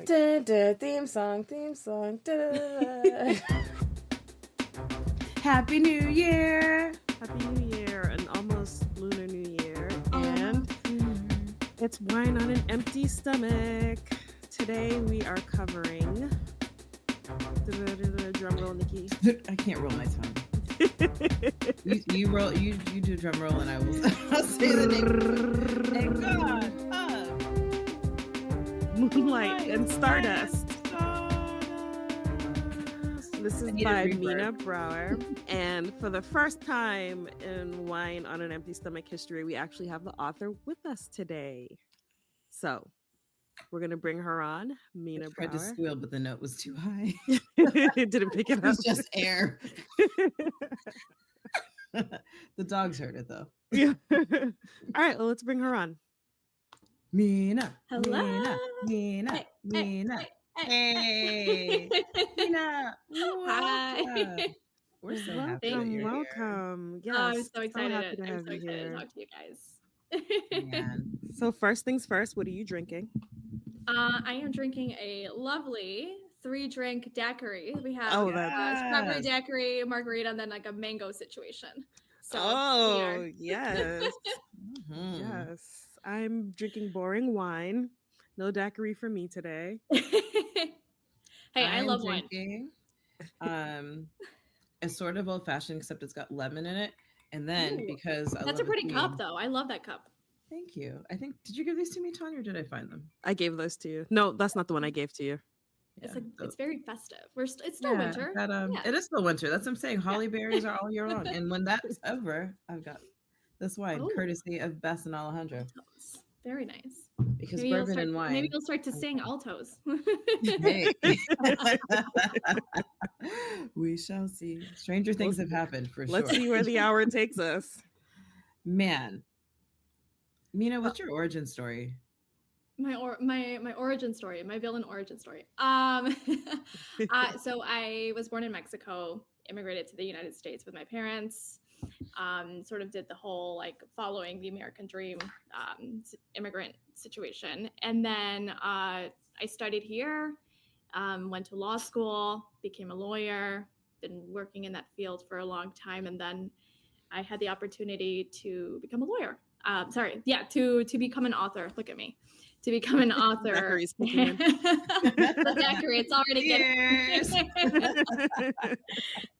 Da, da, theme song. Da. Happy New Year! Happy New Year, an almost lunar New Year, and it's wine on an empty stomach. Today we are covering. Drum roll, Nikki. I can't roll my tongue. you roll. You do a drum roll, and I'll say the name. Thank God. Moonlight and Stardust. This is by Mina Brower, and for the first time in Wine on an Empty Stomach history, we actually have the author with us today. So we're going to bring her on, Mina Brower. I tried to squeal, but the note was too high. It didn't pick it up. It was just air. The dogs heard it, though. Yeah. All right, well, let's bring her on. Mina. Hello. Mina. Hey, Mina. Hi. We're so happy that you're welcome. Here. Yes, I'm so excited. I'm so excited to talk to you guys. So first things first, what are you drinking? I am drinking a lovely 3-drink daiquiri. We have strawberry daiquiri, margarita, and then like a mango situation. So yes. Yes. I'm drinking boring wine. No daiquiri for me today. Hey, I love drinking, wine. A sort of old fashioned, except it's got lemon in it. And then because that's a pretty cup, though. I love that cup. Thank you. I think, did you give these to me, Tanya, or did I find them? I gave those to you. No, that's not the one I gave to you. Yeah, it's very festive. It's still winter. It is still winter. That's what I'm saying. Holly berries are all year long. And when that's over, I've got this wine, courtesy of Bess and Alejandro. Very nice. Because maybe bourbon and wine. Maybe you'll start to sing altos. Hey. We shall see. Stranger things have happened for sure. Let's see where the hour takes us. Man. Mina, what's your origin story? My origin story, my villain origin story. So I was born in Mexico, immigrated to the United States with my parents. Sort of did the whole like following the American dream immigrant situation. And then I studied here, went to law school, became a lawyer, been working in that field for a long time. And then I had the opportunity to become a lawyer. To become an author. Look at me. To become an author. The daiquiri, it's already getting.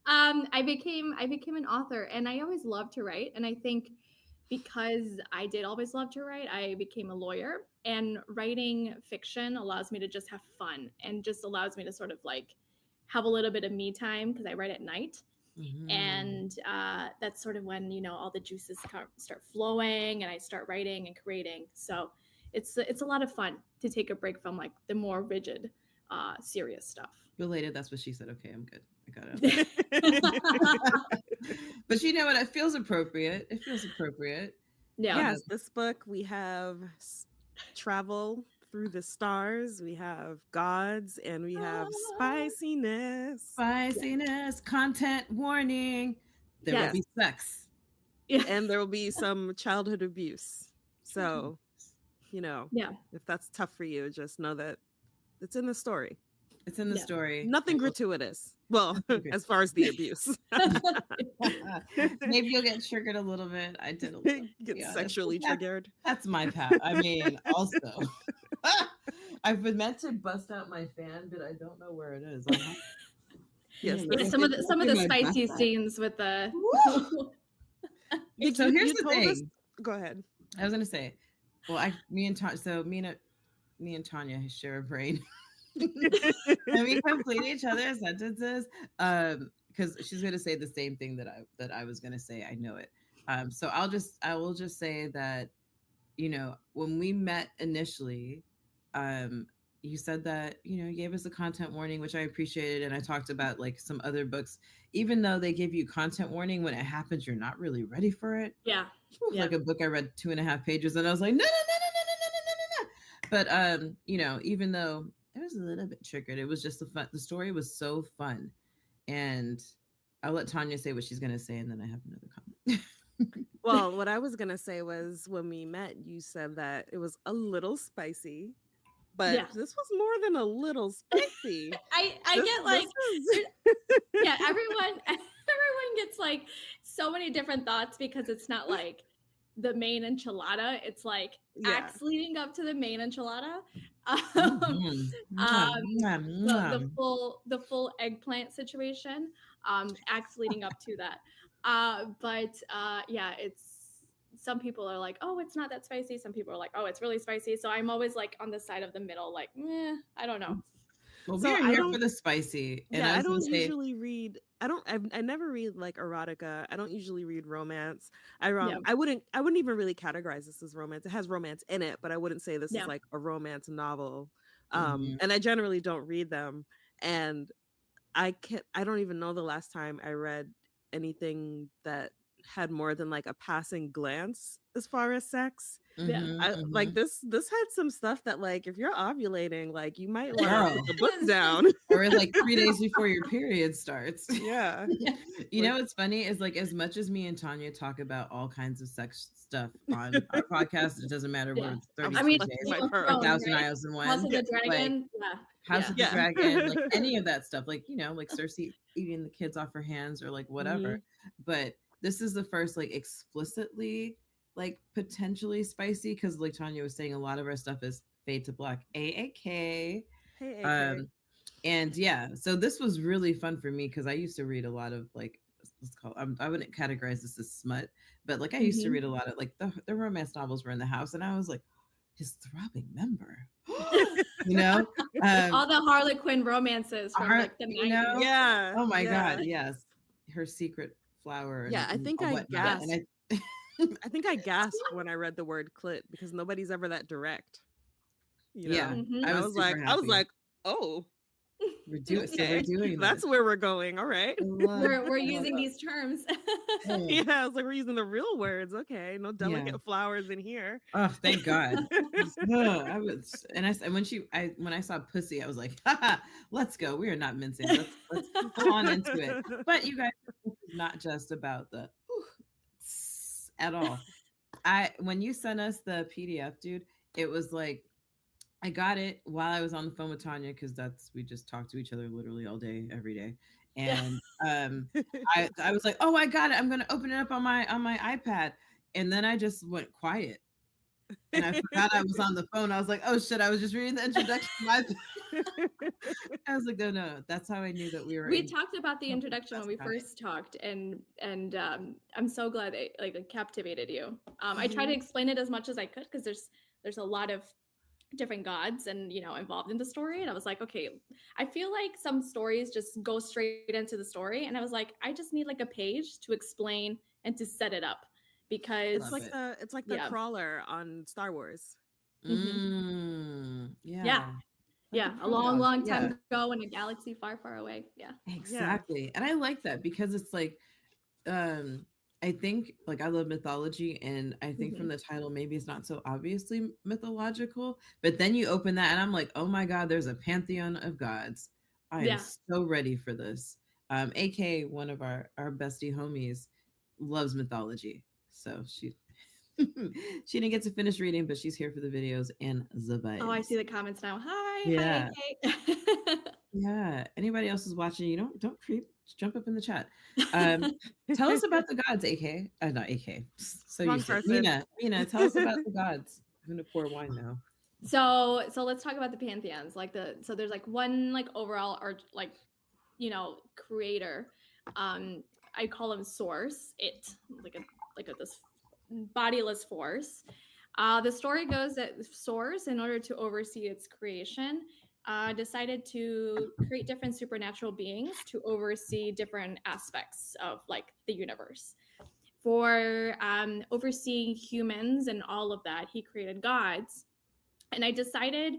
I became an author, and I always loved to write. And I think because I did always love to write, I became a lawyer. And writing fiction allows me to just have fun, and just allows me to sort of like have a little bit of me time because I write at night. Mm-hmm. And that's sort of when, all the juices start flowing and I start writing and creating. So it's a lot of fun to take a break from like the more rigid, serious stuff. Related, that's what she said. Okay, I'm good. I got it. But you know what? It feels appropriate. Yeah. Yes, this book, we have travel through the stars, we have gods, and we have spiciness, content warning. There will be sex, and there will be some childhood abuse. So, if that's tough for you, just know that it's in the story. It's in the story. Nothing gratuitous. Well, as far as the abuse. Maybe you'll get triggered a little bit. I did a little. Get sexually triggered. That's my path. I mean, also. I've been meant to bust out my fan, but I don't know where it is. Yes, some of the spicy scenes with the. So here's the thing. Go ahead. I was gonna say, well, me and Tanya share a brain. And we complete each other's sentences because she's gonna say the same thing that I was gonna say. I know it. So I will just say that, when we met initially, you said that, you gave us a content warning, which I appreciated. And I talked about like some other books, even though they give you content warning, when it happens, you're not really ready for it. Yeah. Like a book I read 2.5 pages and I was like, no. But, even though it was a little bit triggered, it was just the story was so fun. And I'll let Tanya say what she's going to say. And then I have another comment. Well, what I was going to say was when we met, you said that it was a little spicy. but Yeah. this was more than a little spicy. I get like yeah, everyone gets like so many different thoughts because it's not like the main enchilada, it's like acts leading up to the main enchilada. Mhm. Mwah, mwah, The mwah. full eggplant situation, acts leading up to that. But yeah, it's some people are like, oh, it's not that spicy. Some people are like, oh, it's really spicy. So I'm always like on the side of the middle, like, I don't know. Well, So we are I here don't for the spicy, and Yeah, I I was gonna don't say, usually read. I never read like erotica. I don't usually read romance. Yeah. I wouldn't even really categorize this as romance. It has romance in it, but I wouldn't say this is Yeah. like a romance novel. mhm. And I generally don't read them. And I don't even know the last time I read anything that had more than like a passing glance as far as sex. Yeah. Mhm, I like mhm. this had some stuff that like if you're ovulating, like you might want to Girl, put the book down. or like 3 days before your period starts. Yeah. You Like know what's funny is like as much as me and Tanya talk about all kinds of sex stuff on our podcast, it doesn't matter Yeah. whether it's I'm I 32 mean, flexing days my Game of or pearls. Thrones, 1,000 right? Isles and House One, of the like Dragon. Yeah. House Yeah. of the Yeah. Dragon, like any of that stuff, like like Cersei eating the kids off her hands or like whatever. Mhm. But this is the first like explicitly like potentially spicy because like Tanya was saying, a lot of our stuff is fade to black, AAK. Hey, AK. Um, and yeah, so this was really fun for me because I used to read a lot of like let's call I wouldn't categorize this as smut, but like I used to Mhm. read a lot of like the romance novels were in the house, and I was like, his throbbing member, you know. All the Harlequin romances from Art, like the you 90s. know? Yeah. Oh my Yeah. god, yes. Her secret flower Yeah. I and think I whatnot. And gasped. I I think I gasped when I read the word clit because nobody's ever that direct, you yeah, know? Mhm. And I was super I was happy. like, oh, We're okay. doing this. That's where we're going. All right. We're I love using these terms. it. Yeah. I was like, we're using the real words. Okay. No Yeah. delicate flowers in here. Oh, thank God. No, I was, and when I saw pussy, I was like, haha, let's go. We are not mincing. Let's pull on into it. But you guys, this is not just about the at all. When you sent us the PDF, dude, it was like I got it while I was on the phone with Tanya because we just talk to each other literally all day, every day. Yeah. And I was like, oh, I got it. I'm gonna open it up on my iPad. And then I just went quiet. And I forgot I was on the phone. I was like, oh shit, I was just reading the introduction. I was like, no, that's how I knew that we were We talked about the introduction when we got it. first talked, and I'm so glad it captivated you. I tried to Mhm. explain it as much as I could because there's a lot of different gods and involved in the story, and I was like, okay, I feel like some stories just go straight into the story, and I was like, I just need like a page to explain and to set it up because It's Love like it. it's like the yeah. crawler on Star Wars. Mhm. Yeah. Yeah. Like the Yeah, a long, prologue. long Yeah, time ago in a galaxy far, far away. Yeah. Yeah. exactly. And I like that because it's like, um, I think like I love mythology, and I think from Mhm. the title, maybe it's not so obviously mythological, but then you open that and I'm like, oh my God, there's a pantheon of gods. I am Yeah. so ready for this. AK, one of our bestie homies, loves mythology. So she didn't get to finish reading, but she's here for the videos and the Oh, I vibes. see the comments now. Hi, Yeah. AK. Yeah. Anybody else is watching, you don't creep. Just jump up in the chat. Tell us about the gods, AK. Not AK. So Wrong used to it. person. Mina, tell us about the gods. I'm gonna pour wine now. So let's talk about the pantheons. So there's like one like overall art creator. I call him source. It like a this bodiless force. The story goes that Source, in order to oversee its creation, decided to create different supernatural beings to oversee different aspects of like the universe. For overseeing humans and all of that, he created gods. And I decided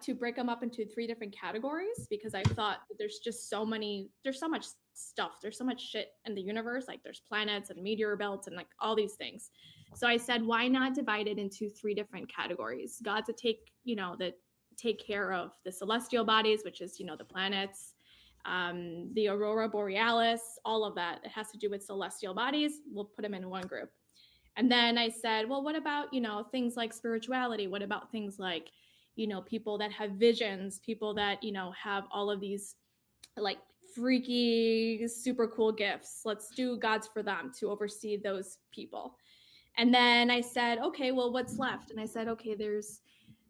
to break them up into three different categories because I thought that there's so much stuff, there's so much shit in the universe, like there's planets and meteor belts and like all these things. So I said, why not divide it into three different categories? Gods that take care of the celestial bodies, which is the planets, the aurora borealis, all of that. It has to do with celestial bodies. We'll put them in one group. And then I said, well, what about, things like spirituality? What about things like, people that have visions, people that, have all of these like freaky, super cool gifts. Let's do gods for them to oversee those people. And then I said, okay, well, what's left? And I said, okay, there's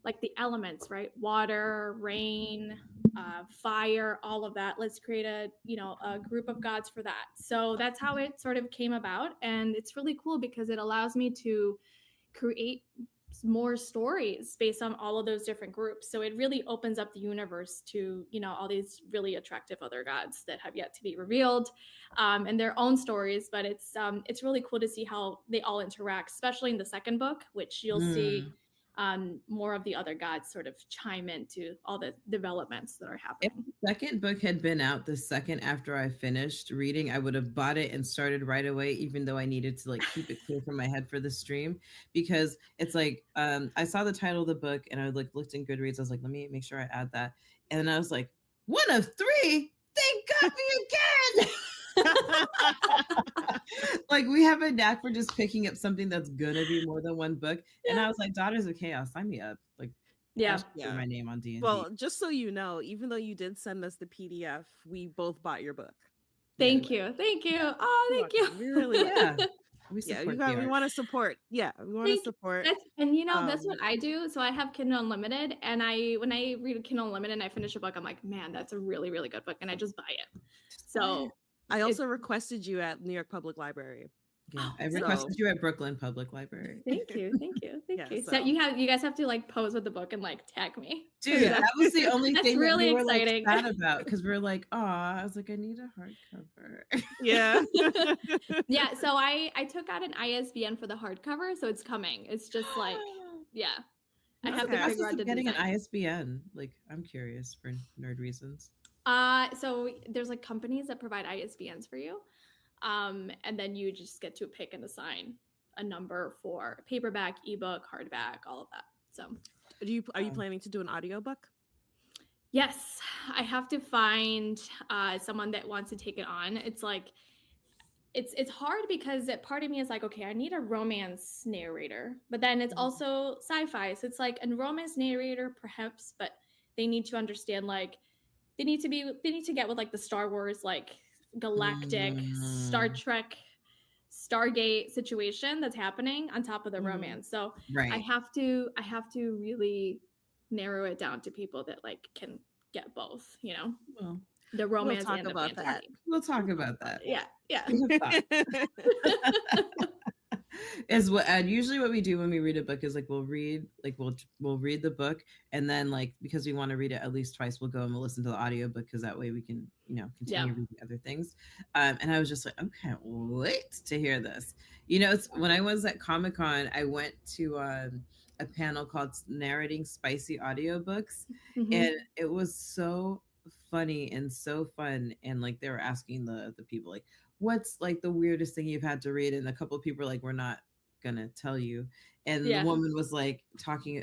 like the elements, right? Water, rain, fire, all of that. Let's create a group of gods for that. So that's how it sort of came about. And it's really cool because it allows me to create more stories based on all of those different groups. So it really opens up the universe to, all these really attractive other gods that have yet to be revealed, and their own stories. But it's really cool to see how they all interact, especially in the second book, which you'll see more of the other gods sort of chime into all the developments that are happening. If the second book had been out the second after I finished reading, I would have bought it and started right away, even though I needed to like keep it clear from my head for the stream, because it's like I saw the title of the book and I like looked in Goodreads. I was like, let me make sure I add that, and then I was like, 1 of 3. Thank God me again. Like we have a knack for just picking up something that's gonna be more than one book. And I was like, Daughters of Chaos, sign me up. Like, yeah, my name on D&D. Well, just so you know, even though you did send us the PDF, we both bought your book. Thank you. Oh, thank you. We really We support we want to support. Yeah, we want to support. And that's what I do. So I have Kindle Unlimited, and when I read Kindle Unlimited and I finish a book, I'm like, man, that's a really, really good book, and I just buy it. So I also requested you at New York Public Library. Yeah, I requested you at Brooklyn Public Library. Thank you. So you guys have to like pose with the book and like tag me. Dude, that was the only thing really that we were exciting. like sad about, because we're like, oh, I was like, I need a hardcover. Yeah. Yeah. So I took out an ISBN for the hardcover, so it's coming. It's just like, yeah. I have to figure out getting an ISBN. Like, I'm curious for nerd reasons. So there's like companies that provide ISBNs for you. And then you just get to pick and assign a number for paperback, ebook, hardback, all of that. So are you planning to do an audiobook? Yes, I have to find someone that wants to take it on. It's like it's hard because part of me is like, okay, I need a romance narrator, but then it's also sci-fi. So it's like a romance narrator perhaps, but they need to understand, like they need to get with like the Star Wars, like galactic Star Trek Stargate situation that's happening on top of the romance. So I have to really narrow it down to people that like can get both, Well, the romance we'll and the talk about that. We'll talk about that. Yeah. And usually what we do when we read a book is like we'll read the book, and then like because we want to read it at least twice, we'll go and we'll listen to the audiobook, because that way we can continue reading other things. And I was just like, I can't wait to hear this. It's when I was at Comic-Con, I went to a panel called Narrating Spicy Audiobooks, and it was so funny and so fun. And like they were asking the people like, what's like the weirdest thing you've had to read? And a couple of people were like, we're not gonna tell you. And the woman was like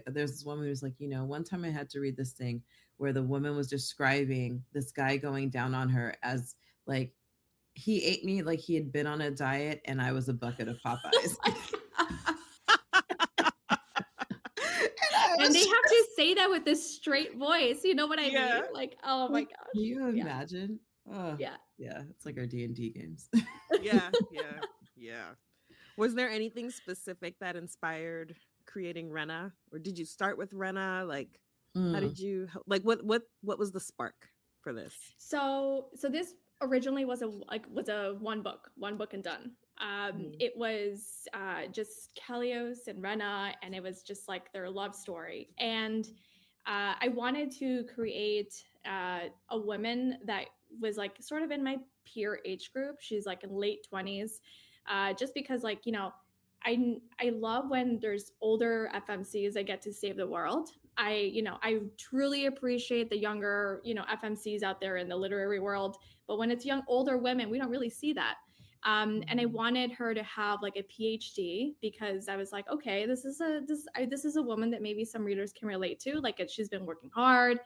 there's this woman who was like, one time I had to read this thing where the woman was describing this guy going down on her as like he ate me like he had been on a diet and I was a bucket of Popeyes. And they have to say that with this straight voice. You know what I mean? Like, oh my gosh. Can you imagine? Oh, yeah. It's like our D&D games. Yeah. Was there anything specific that inspired creating Rena, or did you start with Rena? Like, how did you like? What was the spark for this? So this originally was a one book and done. It was just Kelios and Rena, and it was just like their love story. And I wanted to create a woman that was like sort of in my peer age group. She's like in late 20s, just because like, I love when there's older FMCs that get to save the world. I truly appreciate the younger, FMCs out there in the literary world. But when it's older women, we don't really see that. And I wanted her to have like a PhD, because I was like, okay, this is a woman that maybe some readers can relate to. Like she's been working hard.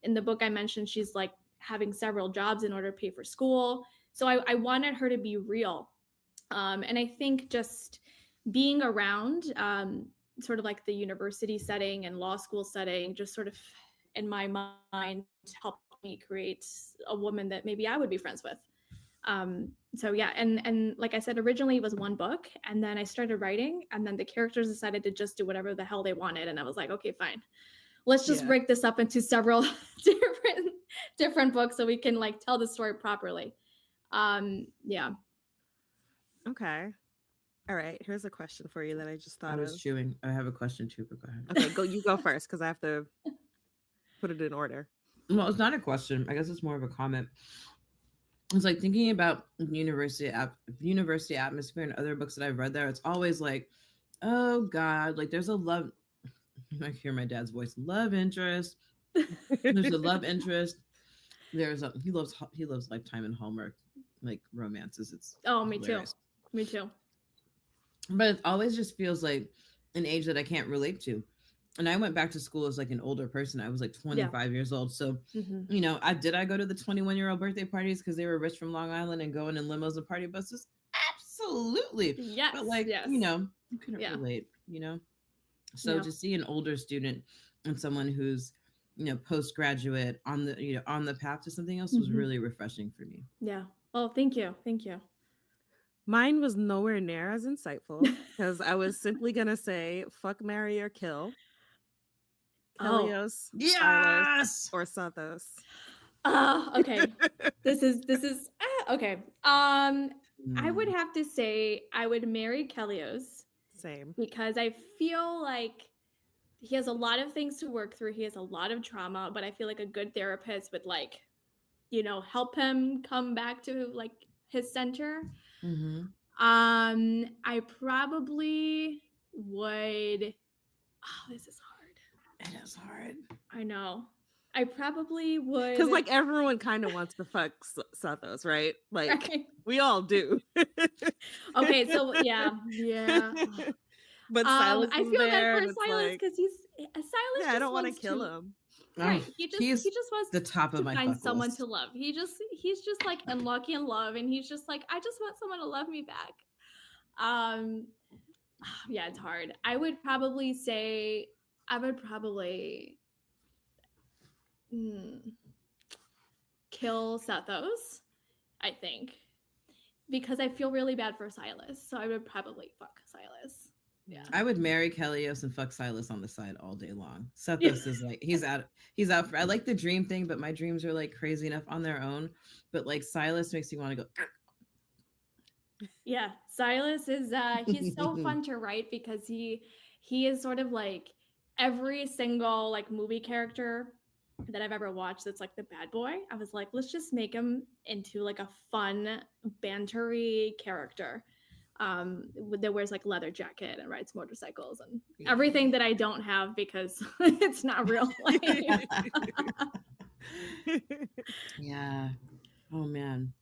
In the book I mentioned, she's like having several jobs in order to pay for school. So I wanted her to be real. And I think just being around sort of like the university setting and law school setting, just sort of in my mind helped me create a woman that maybe I would be friends with. So yeah, and like I said, originally it was one book, and then I started writing, and then the characters decided to just do whatever the hell they wanted, and I was like, okay, fine, let's just break this up into several different books so we can like tell the story properly. Yeah. Okay. All right. Here's a question for you that I just thought I was of. chewing. I have a question too, but go ahead. Okay, you go first because I have to put it in order. Well, it's not a question. I guess it's more of a comment. It's like thinking about university atmosphere and other books that I've read there. It's always like, oh God, like there's a love. I hear my dad's voice. Love interest. There's a love interest. There's a he loves Lifetime and Hallmark like romances. It's me hilarious. too. Me too. But it always just feels like an age that I can't relate to. And I went back to school as like an older person. I was like 25 years old. So, you know, I go to the 21-year-old birthday parties because they were rich from Long Island and going in limos and party buses. Absolutely. Yes. But like, you know, you couldn't relate, you know? So to see an older student and someone who's, you know, postgraduate on the, you know, on the path to something else was really refreshing for me. Yeah. Oh, thank you. Thank you. Mine was nowhere near as insightful because I was simply going to say, fuck, marry, or kill. Kelios, Silas, or Santos. Okay. This is okay. I would have to say I would marry Kelios. Same. Because I feel like he has a lot of things to work through. He has a lot of trauma, but I feel like a good therapist would like, you know, help him come back to like his center. I probably would. Oh, this is hard. It is hard. I know. I probably would. Because like everyone kind of wants to fuck Santos, right? Like we all do. Okay, so yeah. But Silas I feel bad for and Silas because he's Silas. Yeah, I don't want to kill him. Right. He just wants the top of my find someone list. to love. He's just like unlucky in love, and he's just like, I just want someone to love me back. Yeah, it's hard. I would probably kill Sathos, I think, because I feel really bad for Silas. So I would probably fuck Silas. Yeah. I would marry Kelios and fuck Silas on the side all day long. Sathos is like he's out for, I like the dream thing, but my dreams are like crazy enough on their own. But like Silas makes me want to go. Yeah, Silas is he's so fun to write because he is sort of like every single like movie character that I've ever watched that's like the bad boy. I was like, let's just make him into like a fun, bantery character. That wears like leather jacket and rides motorcycles and everything that I don't have because it's not real life. Yeah. Oh man.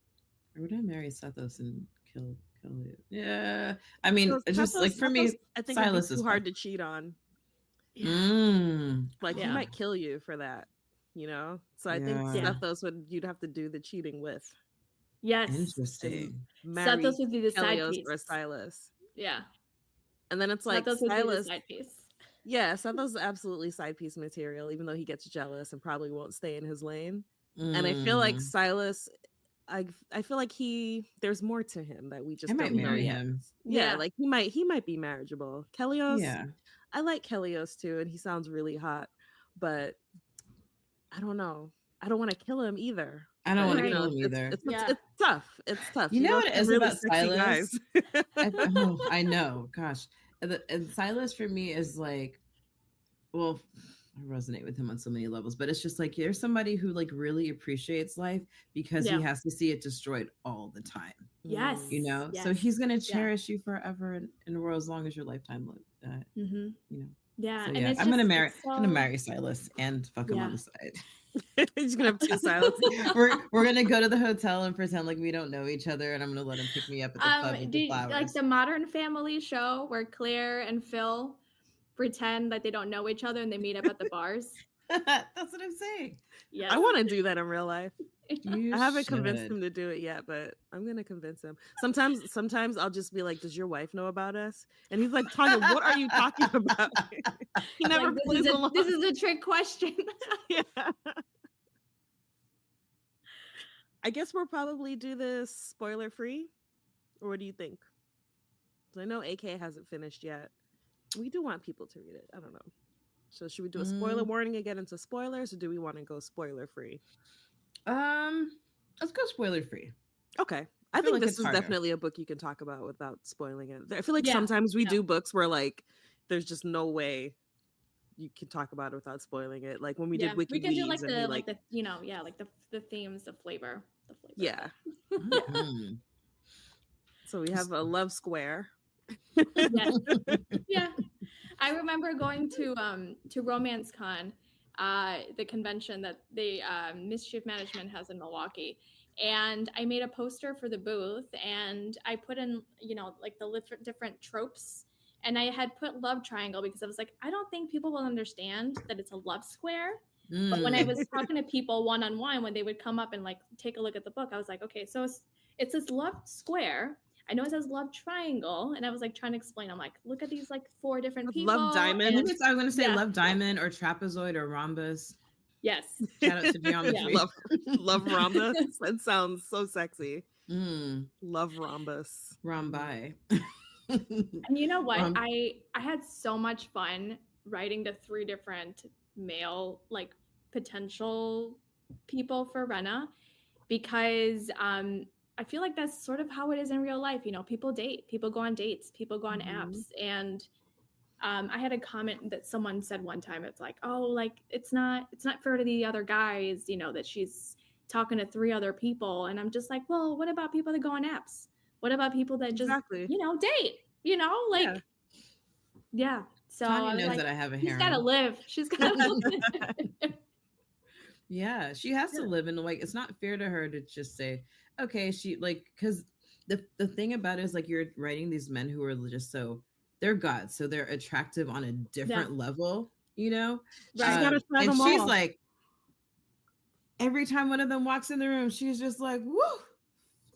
Or would I marry Sathos and kill you? Yeah. I mean, so just like for me, I think Silas is too hard to cheat on. Like he might kill you for that, you know? So I think Sathos you'd have to do the cheating with. Yes. Interesting. Sathos would be the side piece. Or Silas. Yeah. And then it's like Sathos would be the side piece. Yeah, Sathos is absolutely side piece material, even though he gets jealous and probably won't stay in his lane. And I feel like Silas, I feel like there's more to him that we just don't know yet. Yeah, like he might be marriageable. Kelios, I like Kelios too, and he sounds really hot, but I don't know. I don't want to kill him either. I don't want to kill him either. It's tough. It's tough. You know what it is really about Silas? I know. Gosh. And Silas for me is like, well, I resonate with him on so many levels, but it's just like there's somebody who like really appreciates life because he has to see it destroyed all the time. Yes. You know? Yes. So he's going to cherish you forever in the world as long as your lifetime lives. You know? Yeah. So, and I'm going to marry Silas and fuck him on the side. He's gonna have 2 Silas. we're gonna go to the hotel and pretend like we don't know each other, and I'm gonna let him pick me up at the club with the flowers. Like the Modern Family show where Claire and Phil pretend that they don't know each other and they meet up at the bars. That's what I'm saying. Yeah, I want to do that in real life. You I haven't convinced should. him to do it yet, but I'm gonna convince him. Sometimes I'll just be like, "Does your wife know about us?" And he's like, "Tanya, what are you talking about?" He never Like plays along. this is a trick question. Yeah. I guess we'll probably do this spoiler free, or what do you think? 'Cause I know AK hasn't finished yet. We do want people to read it. I don't know. So should we do a spoiler warning and get into spoilers, or do we want to go spoiler free? Let's go spoiler free. Okay. I feel think like this it's is harder. definitely a book you can talk about without spoiling it. I feel like Yeah, sometimes we yeah. do books where like there's just no way you can talk about it without spoiling it. Like when we did We can do WikiLeaks and we like the like the themes, the flavor. yeah. Mhm. So we have a love square. Yeah. Yeah. I remember going to Romance Con, the convention that the Mischief Management has in Milwaukee. And I made a poster for the booth and I put in, like the different tropes. And I had put love triangle because I was like, I don't think people will understand that it's a love square. But when I was talking to people one-on-one, when they would come up and like take a look at the book, I was like, okay, so it says love square. I know it says love triangle, and I was like trying to explain. I'm like, look at these like 4 different people. Love diamond. I was going to say love diamond or trapezoid or rhombus. Yes. Shout out to geometry. Love rhombus. That sounds so sexy. Mm. Love rhombus. Rhombi. And you know what? I had so much fun writing the 3 different male like potential people for Rena because I feel like that's sort of how it is in real life. People date, people go on dates, people go on apps. And I had a comment that someone said one time, it's like, oh, like it's not fair to the other guys, that she's talking to 3 other people. And I'm just like, well, what about people that go on apps? What about people that just, date, like, yeah. So Tanya I was knows like, that I have a she's harem. gotta live. She's gotta live. Yeah, she has to live, and like it's not fair to her to just say, okay, she like because the thing about it is like you're writing these men who are just they're gods, so they're attractive on a different level, Right. She's gotta try and them she's all. like every time one of them walks in the room, she's just like, woo,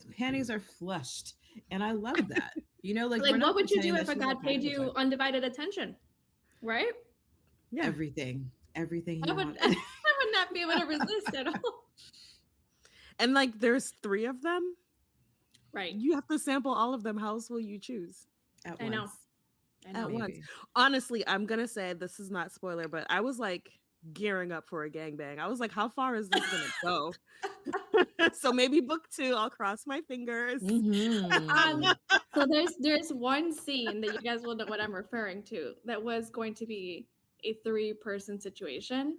the panties are flushed, and I love that. Like what would you do if a god paid you undivided attention? Right? Yeah. Everything he I would wanted. I would not be able to resist at all. And like there's 3 of them. Right. You have to sample all of them. How else will you choose? I know. At once. Honestly, I'm gonna say this is not spoiler, but I was like gearing up for a gangbang. I was like, how far is this gonna go? So maybe book 2, I'll cross my fingers. So there's one scene that you guys will know what I'm referring to that was going to be a 3-person situation.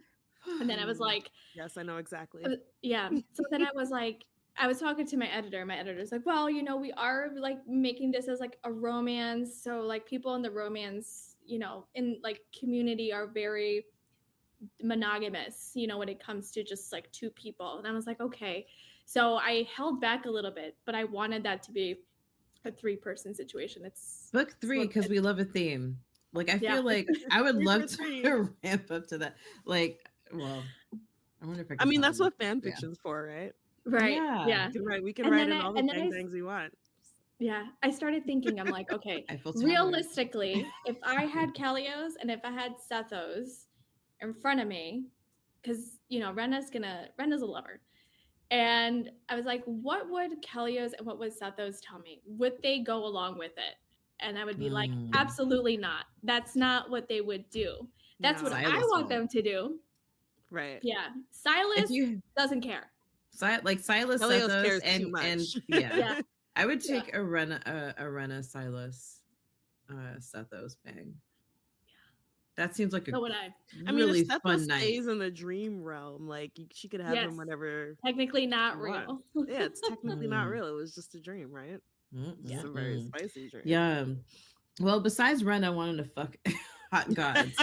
And then I was like, yes, I know exactly. Yeah. So then I was like, I was talking to my editor. My editor's like, well, we are like making this as like a romance. So like people in the romance, in like community are very monogamous, when it comes to just like 2 people. And I was like, okay. So I held back a little bit, but I wanted that to be a 3-person situation. It's book 3 because we love a theme. Like I feel like I would love to ramp up to that. Like, well, I wonder if I mean, that's what fan fiction's for, right? Right. Yeah. We can write in all the gangbangs we want. Yeah. I started thinking, I'm like, okay, realistically, if I had Kalios and if I had Sethos in front of me, because Rena's a lover. And I was like, what would Kalios and what would Sethos tell me? Would they go along with it? And I would be like, absolutely not. That's not what they would do. That's what I want them to do. Right. Yeah. Silas doesn't care. Like Silas Sethos cares and too much. And yeah. I would take a Rena Silas Sethos bang. That seems like a really if fun night. Stays in the dream realm, like she could have him whenever. Technically not real. Yeah, it's technically not real. It was just a dream, right? It's a very spicy dream. Yeah. Well, besides Rena wanting to fuck hot gods,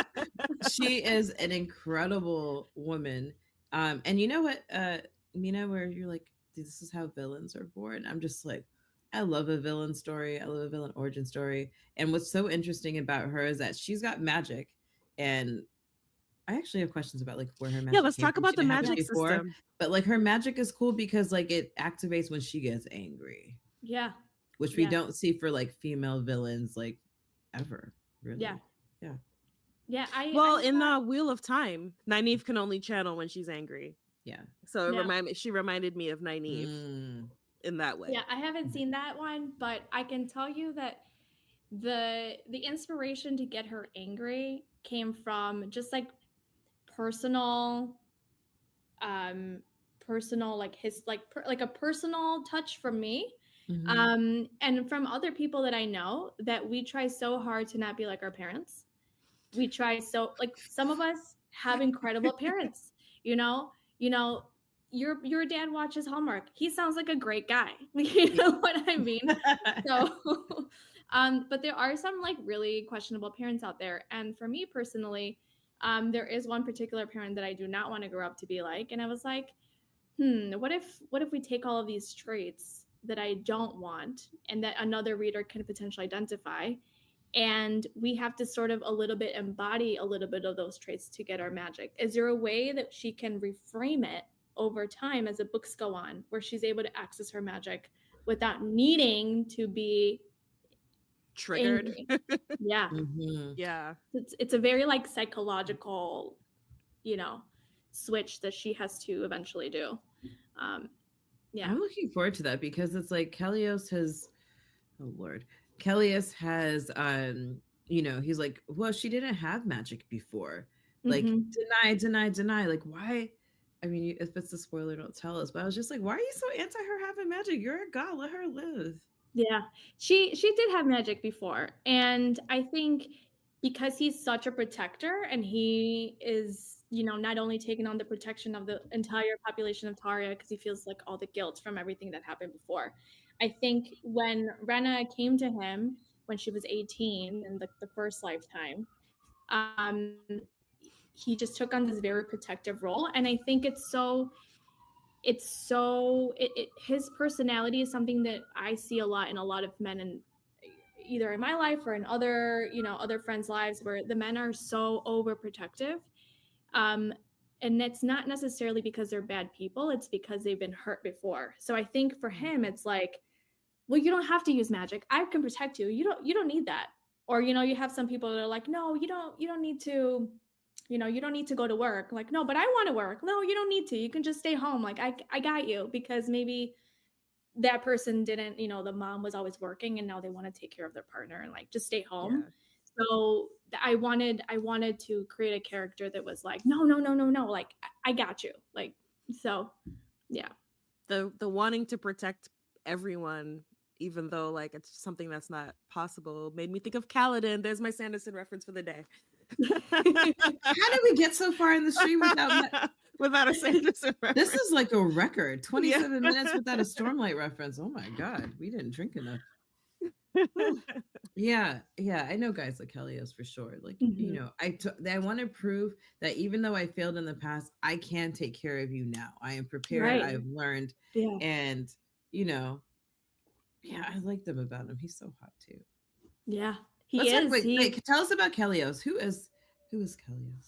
she is an incredible woman. And you know what, Mina, where you're like, this is how villains are born. I'm just like, I love a villain story. I love a villain origin story. And what's so interesting about her is that she's got magic. And I actually have questions about like where her Yeah, magic let's came talk from. She about the didn't have it magic before, system. but like her magic is cool because like it activates when she gets angry, Yeah. which we Yeah. don't see for like female villains like ever Yeah. really. Yeah. Yeah. Well, I in thought, the Wheel of Time, Nynaeve can only channel when she's angry. Yeah. So yeah. she reminded me of Nynaeve Mm. in that way. Yeah. I haven't seen that one, but I can tell you that the inspiration to get her angry came from just like personal um personal like his like a personal touch from me, Mhm. and from other people that I know, that we try so hard to not be like our parents. We try so, like, some of us have incredible parents, you know. you know your dad watches Hallmark, he sounds like a great guy. You Yeah. know what I mean? So but there are some like really questionable parents out there, and for me personally, there is one particular parent that I do not want to grow up to be like, and I was like, what if we take all of these traits that I don't want and that another reader can potentially identify, and we have to sort of a little bit embody a little bit of those traits to get our magic? Is there a way that she can reframe it over time as the books go on, where she's able to access her magic without needing to be Triggered. angry? Yeah. Mhm. Yeah. It's a very like psychological, you know, switch that she has to eventually do. Um, yeah. I'm looking forward to that because it's like Kelios has, oh Lord, Kelios has, he's like, well, she didn't have magic before. Like, Mm-hmm. deny, deny, deny. Like, why? I mean, if it's a spoiler, don't tell us. But I was just like, why are you so anti her having magic? You're a god. Let her live. Yeah, she did have magic before, and I think because he's such a protector, and he is, not only taking on the protection of the entire population of Taria because he feels like all the guilt from everything that happened before. I think when Rena came to him when she was 18 in the first lifetime, um, he just took on this very protective role, and I think his personality is something that I see a lot in a lot of men, and either in my life or in other friends' lives, where the men are so overprotective. Um, and it's not necessarily because they're bad people, it's because they've been hurt before. So I think for him it's like, well, you don't have to use magic. I can protect you. You don't need that. Or you have some people that are like, no, you don't need to, you don't need to go to work. Like, no, but I want to work. No, you don't need to. You can just stay home. Like, I got you, because maybe that person didn't, the mom was always working and now they want to take care of their partner and like just stay home. Yeah. So I wanted to create a character that was like, no, no, no, no, no, like I got you. Like, so yeah. The wanting to protect everyone, even though like it's something that's not possible, made me think of Kaladin. There's my Sanderson reference for the day. How did we get so far in the stream without a Sanderson reference? This is like a record. 27 minutes without a Stormlight reference. Oh my god, we didn't drink enough. Yeah, I know guys like Helios for sure. Like, I want to prove that even though I failed in the past, I can take care of you now. I am prepared. Right. I've learned. Yeah. And, I like them about him. He's so hot too. Yeah, Wait, tell us about Kelios. Who is Kelios?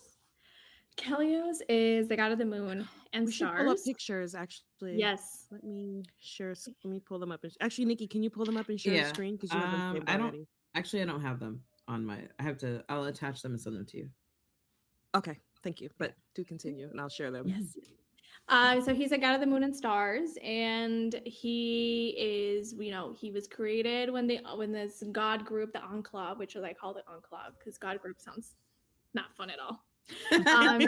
Kelios is the god of the moon and we stars. should pull up pictures, actually. Yes. Let me pull them up. Actually, Nikki, can you pull them up and share the screen? Because you have them saved already. I don't have them on my, I'll attach them and send them to you. Okay, thank you. But do continue and I'll share them. Yes. So he's a god of the moon and stars, and he is, he was created when this god group, the Enclave, which is, I call it Enclave because god group sounds not fun at all. I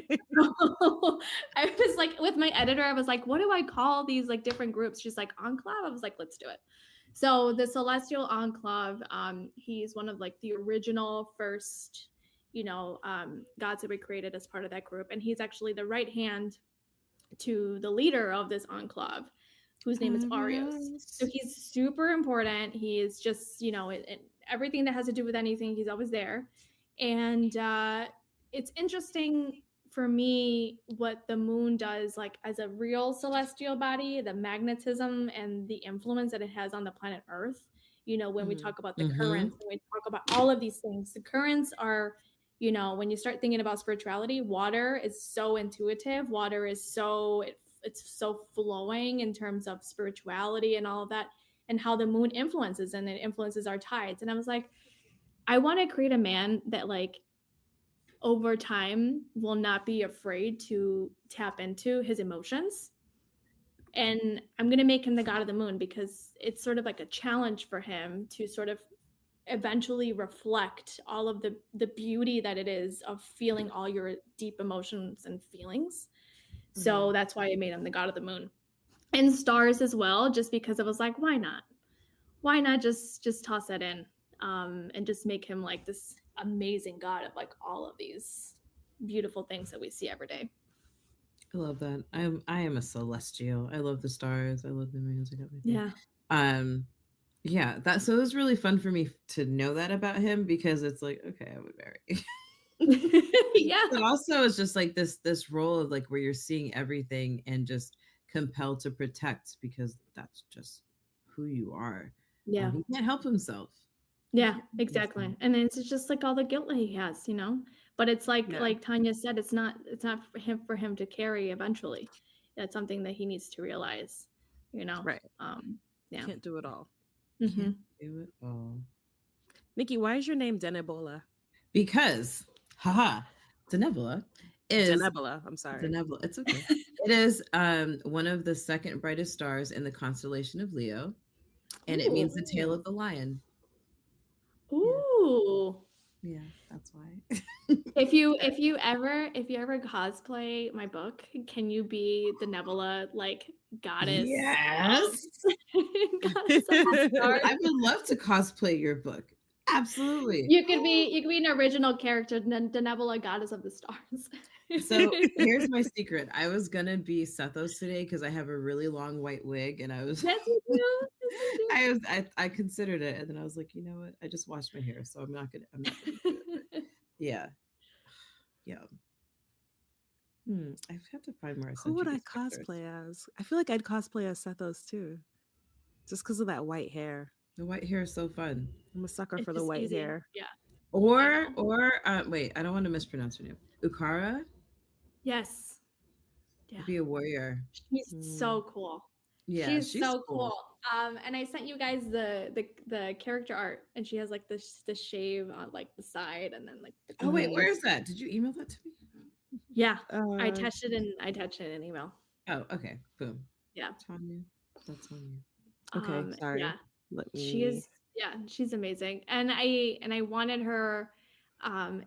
was like, with my editor, I was like, what do I call these like different groups? She's like, Enclave. I was like, let's do it. So the Celestial Enclave, he's one of like the original first, gods that we created as part of that group, and he's actually the right hand to the leader of this Enclave, whose name is Arios. So he's super important. He is just, everything that has to do with anything, he's always there. And it's interesting for me what the moon does, like as a real celestial body, the magnetism and the influence that it has on the planet Earth. When we talk about the currents, when we talk about all of these things, the currents are, you know, when you start thinking about spirituality, water is so intuitive. Water is it's so flowing in terms of spirituality and all of that, and how the moon influences, and it influences our tides. And I was like, I want to create a man that like over time will not be afraid to tap into his emotions. And I'm going to make him the god of the moon because it's sort of like a challenge for him to sort of eventually reflect all of the beauty that it is of feeling all your deep emotions and feelings. So that's why I made him the god of the moon. And stars as well, just because I was like, why not? Why not just toss that in, and just make him like this amazing god of like all of these beautiful things that we see every day. I love that. I am a celestial. I love the stars. I love the music. Everything. Yeah. Yeah. So it was really fun for me to know that about him, because it's like, okay, I would marry. Yeah. But also it's just like this role of like where you're seeing everything and just compelled to protect, because that's just who you are. Yeah. He can't help himself. Yeah, exactly. And it's just like all the guilt that he has, you know. But it's like Tanya said, it's not for him to carry eventually. That's something that he needs to realize, you know. Right. Yeah. Can't do it all. Can't do it all. Nikki, why is your name Denebola? Because, haha, Denebola is Denebola. I'm sorry. Denebola. It's okay. It is one of the second brightest stars in the constellation of Leo, and it means the tail of the lion. Ooh. Yeah, that's why. If you ever cosplay my book, can you be the Nebula like goddess? Yes. Goddess of the stars? I would love to cosplay your book. Absolutely. You could be an original character, the Nebula, goddess of the stars. So here's my secret. I was gonna be Sethos today because I have a really long white wig, and I was Yes, you do. Yes, you do. I considered it, and then I was like, you know what? I just washed my hair, so I'm not gonna do it. But yeah. I have to find where I Who would I cosplay as? I feel like I'd cosplay as Sethos too, just because of that white hair. The white hair is so fun. I'm a sucker for the white hair. Yeah. Or wait, I don't want to mispronounce her name. Ukara. Yes. Yeah. Be a warrior. She's so cool. Yeah, she's so cool. And I sent you guys the character art, and she has like the shave on like the side, and then like. Oh wait, where is that? Did you email that to me? Yeah, I attached it in an email. Oh, okay, boom. Yeah, Tanya, that's on you. Okay, sorry. Yeah, she's amazing, and I wanted her.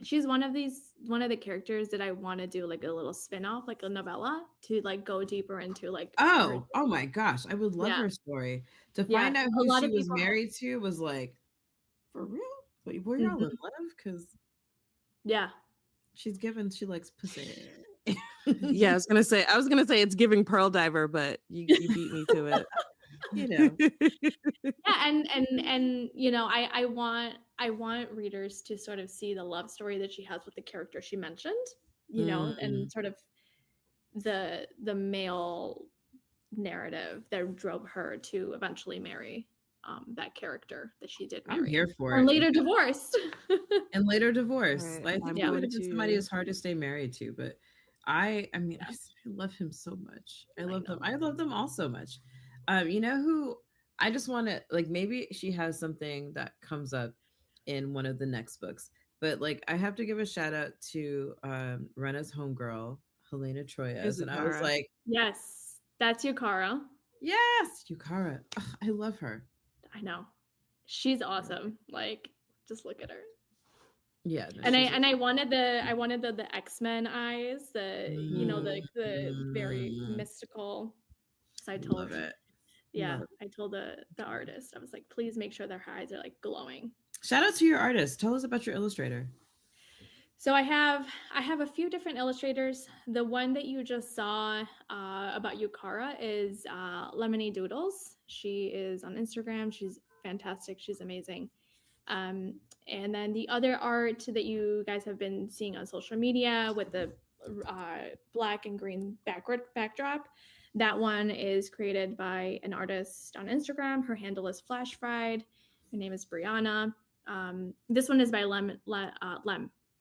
She's one of the characters that I want to do like a little spin-off, like a novella, to like go deeper into like. Oh my gosh, I would love her story. To find out who she was married to was like, for real? Wait, were y'all in love? Because she likes pussy. Yeah, I was gonna say it's giving Pearl Diver, but you beat me to it. You know. Yeah, and you know, I want readers to sort of see the love story that she has with the character she mentioned, you know, and sort of the male narrative that drove her to eventually marry that character that she did marry. I'm here for it. And later divorced. And later divorced. Right. Like, I think it would have been somebody who's hard to stay married to, but I mean, I love him so much. I love them all so much. You know who I just want to like, maybe she has something that comes up in one of the next books, but like I have to give a shout out to Rena's homegirl, Helena Troyes. And I was like, yes, that's Yukara. Yes, Yukara. Ugh, I love her. I know. She's awesome. Like, just look at her. Yeah. No, and I wanted the X-Men eyes, you know, the very mystical. So I told it. Yeah, I told the artist, I was like, please make sure their eyes are like glowing. Shout out to your artist. Tell us about your illustrator. So I have a few different illustrators. The one that you just saw about Yukara is Lemony Doodles. She is on Instagram. She's fantastic. She's amazing. And then the other art that you guys have been seeing on social media with the black and green backdrop, that one is created by an artist on Instagram. Her handle is Flash Fried. Her name is Brianna. This one is by Lem.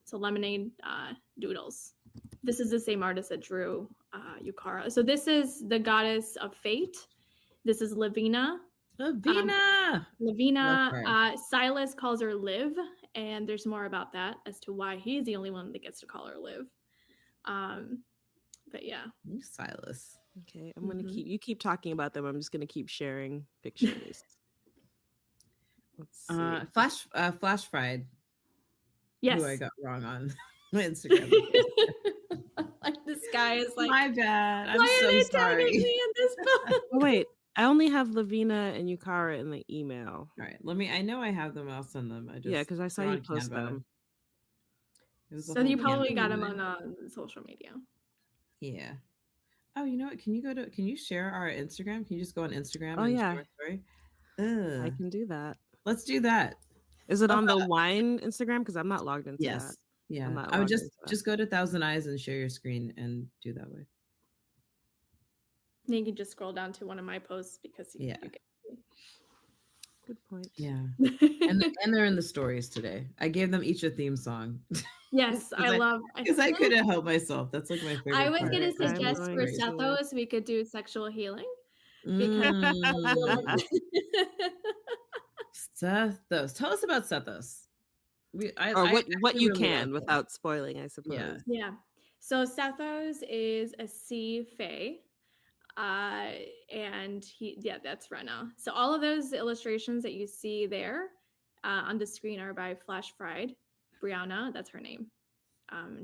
So lemonade doodles. This is the same artist that drew Yukara. So this is the goddess of fate. This is Lavina. Lavina. Lavina. Silas calls her Liv, and there's more about that as to why he's the only one that gets to call her Liv. But yeah. Silas. Okay, I'm gonna keep talking about them. I'm just gonna keep sharing pictures. Let's see. Flash Fried. Yes. Who I got wrong on Instagram. Like this guy is like, my bad. I'm why so are they sorry. tagging me in this book? Oh wait, I only have Lavina and Yukara in the email. All right, I know I have them. I'll send them. Because I saw you post them. So you probably got them on social media. Yeah. Oh, you know what? Can you share our Instagram? Can you just go on Instagram? Oh, and yeah. share our story? I can do that. Let's do that. Is it on the wine Instagram? Because I'm not logged into that. Yeah. I would just go to Thousand Eyes and share your screen and do that way. You can just scroll down to one of my posts because you get good point. Yeah. and they're in the stories today. I gave them each a theme song. Yes, I love because I couldn't help myself. That's like my favorite. I was gonna suggest for Sethos we could do sexual healing. Because Sethos. Tell us about Sethos. What you can without spoiling, I suppose. Yeah. So Sethos is a sea fae. And that's Rena. So all of those illustrations that you see there on the screen are by Flash Fried. Brianna, that's her name.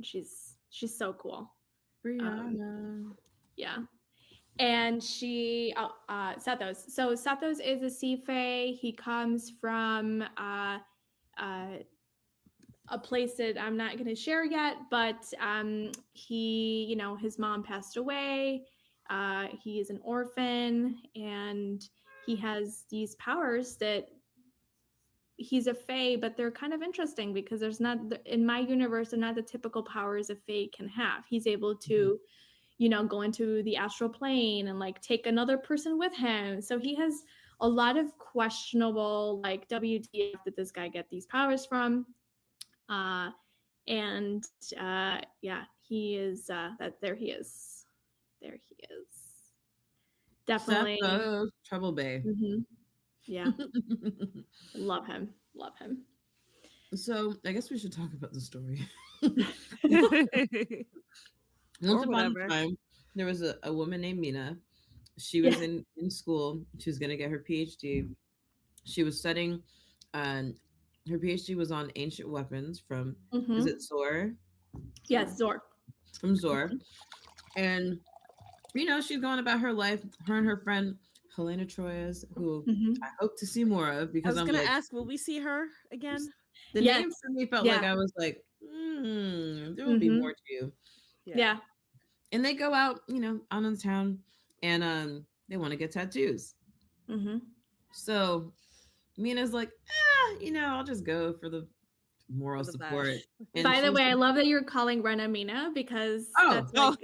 She's so cool. Brianna. Yeah. And she Sethos. So Sethos is a sea fae. He comes from a place that I'm not going to share yet, but he, his mom passed away. He is an orphan, and he has these powers that he's a fae, but they're kind of interesting because there's not, in my universe, they're not the typical powers a fae can have. He's able to, go into the astral plane and like take another person with him. So he has a lot of questionable, like, WTF did this guy get these powers from? He is there he is. There he is. Definitely. Trouble Bay. Yeah. Love him. So I guess we should talk about the story. Once upon a time, there was a woman named Mina. She was in school. She was going to get her PhD. She was studying, her PhD was on ancient weapons from, is it Zor? Yes, Zor. From Zor. And, she's going about her life. Her and her friend, Helena Troyes, who I hope to see more of, because I was going to ask, will we see her again? The name for me felt like I was like, there will be more to you. Yeah. And they go out, out in town, and they want to get tattoos. So Mina's like, I'll just go for the moral support. By the way, I love that you're calling Rena Mina because that's like...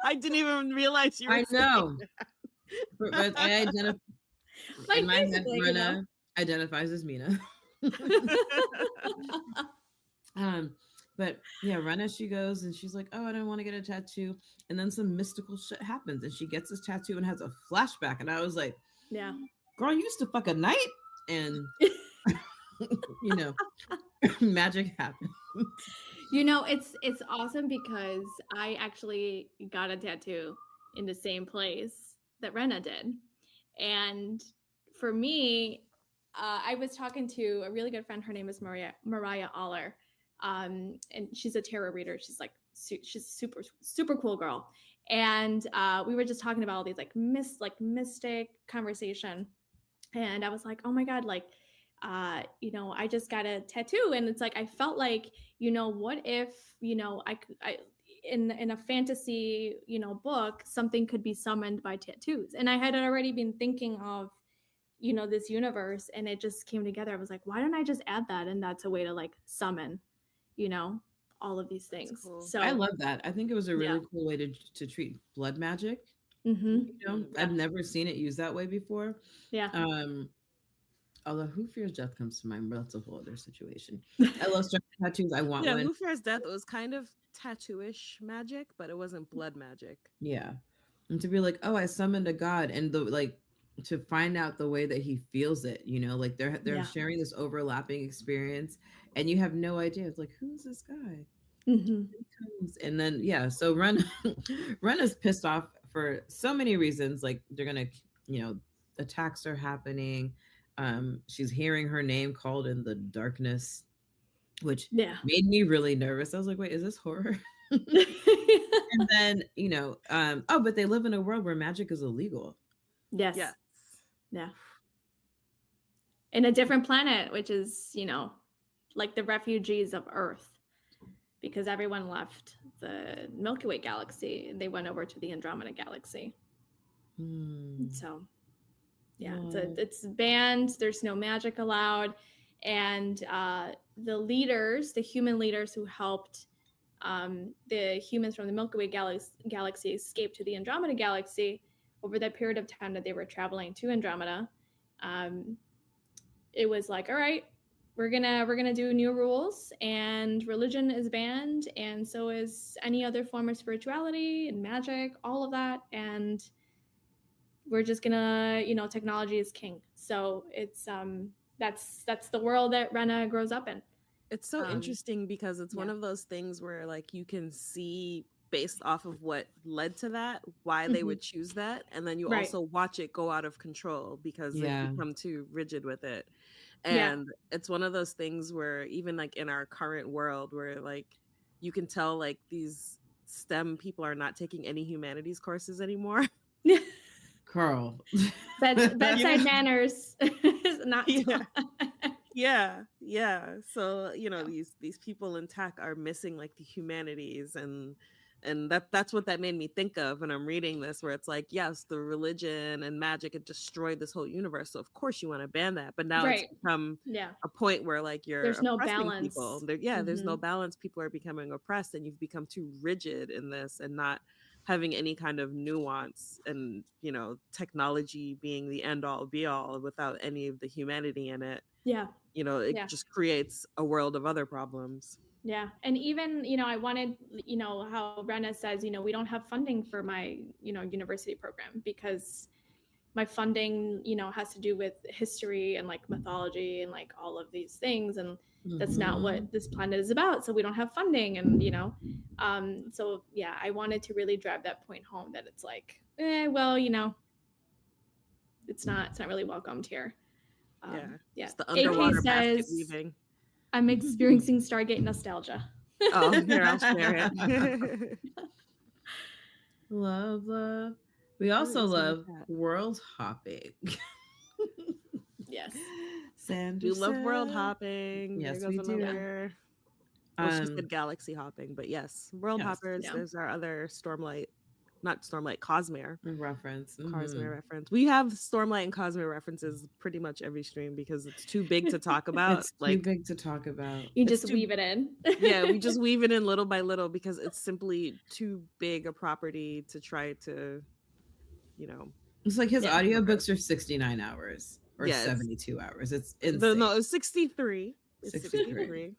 I didn't even realize you were I know. But I identify in my head, Rena identifies as Mina. But yeah, Rena, she goes and she's like, oh, I don't want to get a tattoo. And then some mystical shit happens and she gets this tattoo and has a flashback. And I was like, yeah, girl, you used to fuck a knight. And, magic happens. It's awesome because I actually got a tattoo in the same place that Rena did. And for me, I was talking to a really good friend. Her name is Mariah Aller. And she's a tarot reader. She's super, super cool girl. And we were just talking about all these mystic conversation. And I was like, oh my God, I just got a tattoo. And it's like, I felt like, what if, I in a fantasy, book, something could be summoned by tattoos. And I had already been thinking of, this universe, and it just came together. I was like, why don't I just add that? And that's a way to summon, all of these things. Cool. So I love that. I think it was a really cool way to treat blood magic. I've never seen it used that way before. Yeah. Although Who Fears Death comes to mind, but that's a whole other situation. I love structure tattoos. I want Yeah, one. Who Fears Death was kind of tattoo-ish magic, but it wasn't blood magic. Yeah. And to be like, oh, I summoned a god, and the like to find out the way that he feels it, like they're Yeah. sharing this overlapping experience, and you have no idea. It's like, who's this guy? Mm-hmm. And then so Ren Ren is pissed off for so many reasons. Like they're gonna, attacks are happening. She's hearing her name called in the darkness, which Yeah. made me really nervous. I was like, wait, is this horror? And then, oh, but they live in a world where magic is illegal. Yes. Yes. Yeah. In a different planet, which is, like the refugees of Earth, because everyone left the Milky Way galaxy. They went over to the Andromeda galaxy. So, yeah, it's banned. There's no magic allowed. And the human leaders who helped the humans from the Milky Way galaxy escape to the Andromeda galaxy over that period of time that they were traveling to Andromeda. It was like, all right, we're gonna do new rules, and religion is banned, and so is any other form of spirituality and magic, all of that, and we're just gonna, technology is king. So it's that's the world that Rena grows up in. It's so interesting because it's one of those things where like you can see based off of what led to that, why they would choose that, and then you also watch it go out of control because they become too rigid with it. And it's one of those things where even like in our current world where like you can tell like these STEM people are not taking any humanities courses anymore. Carl. Bedside manners is not yeah. So these people in tech are missing like the humanities, and that's what that made me think of when I'm reading this, where it's like, yes, the religion and magic had destroyed this whole universe, so of course you want to ban that, but now it's become a point where like there's no balance. People. There's no balance. People are becoming oppressed, and you've become too rigid in this and not having any kind of nuance, and technology being the end all be all without any of the humanity in it. It just creates a world of other problems. Yeah. And even, I wanted, how Rena says, we don't have funding for my, university program because my funding, has to do with history and like mythology and like all of these things. And that's not what this planet is about. So we don't have funding. And, so yeah, I wanted to really drive that point home that it's like, well, it's not really welcomed here. Yeah. The underwater basket says, weaving. I'm experiencing Stargate nostalgia. Oh, here, I'll share it. Love. We also love world hopping. Yes. Sandra, we love world hopping. Yes, we do. She said galaxy hopping, but yes, world hoppers. Yeah. There's our other Cosmere reference. Cosmere reference. We have Stormlight and Cosmere references pretty much every stream because it's too big to talk about. It's too big to talk about. You just weave it in. Yeah, we just weave it in little by little because it's simply too big a property to try to, It's like his audiobooks are 69 hours or 72 hours. It's insane. No, it's 63. It's 63.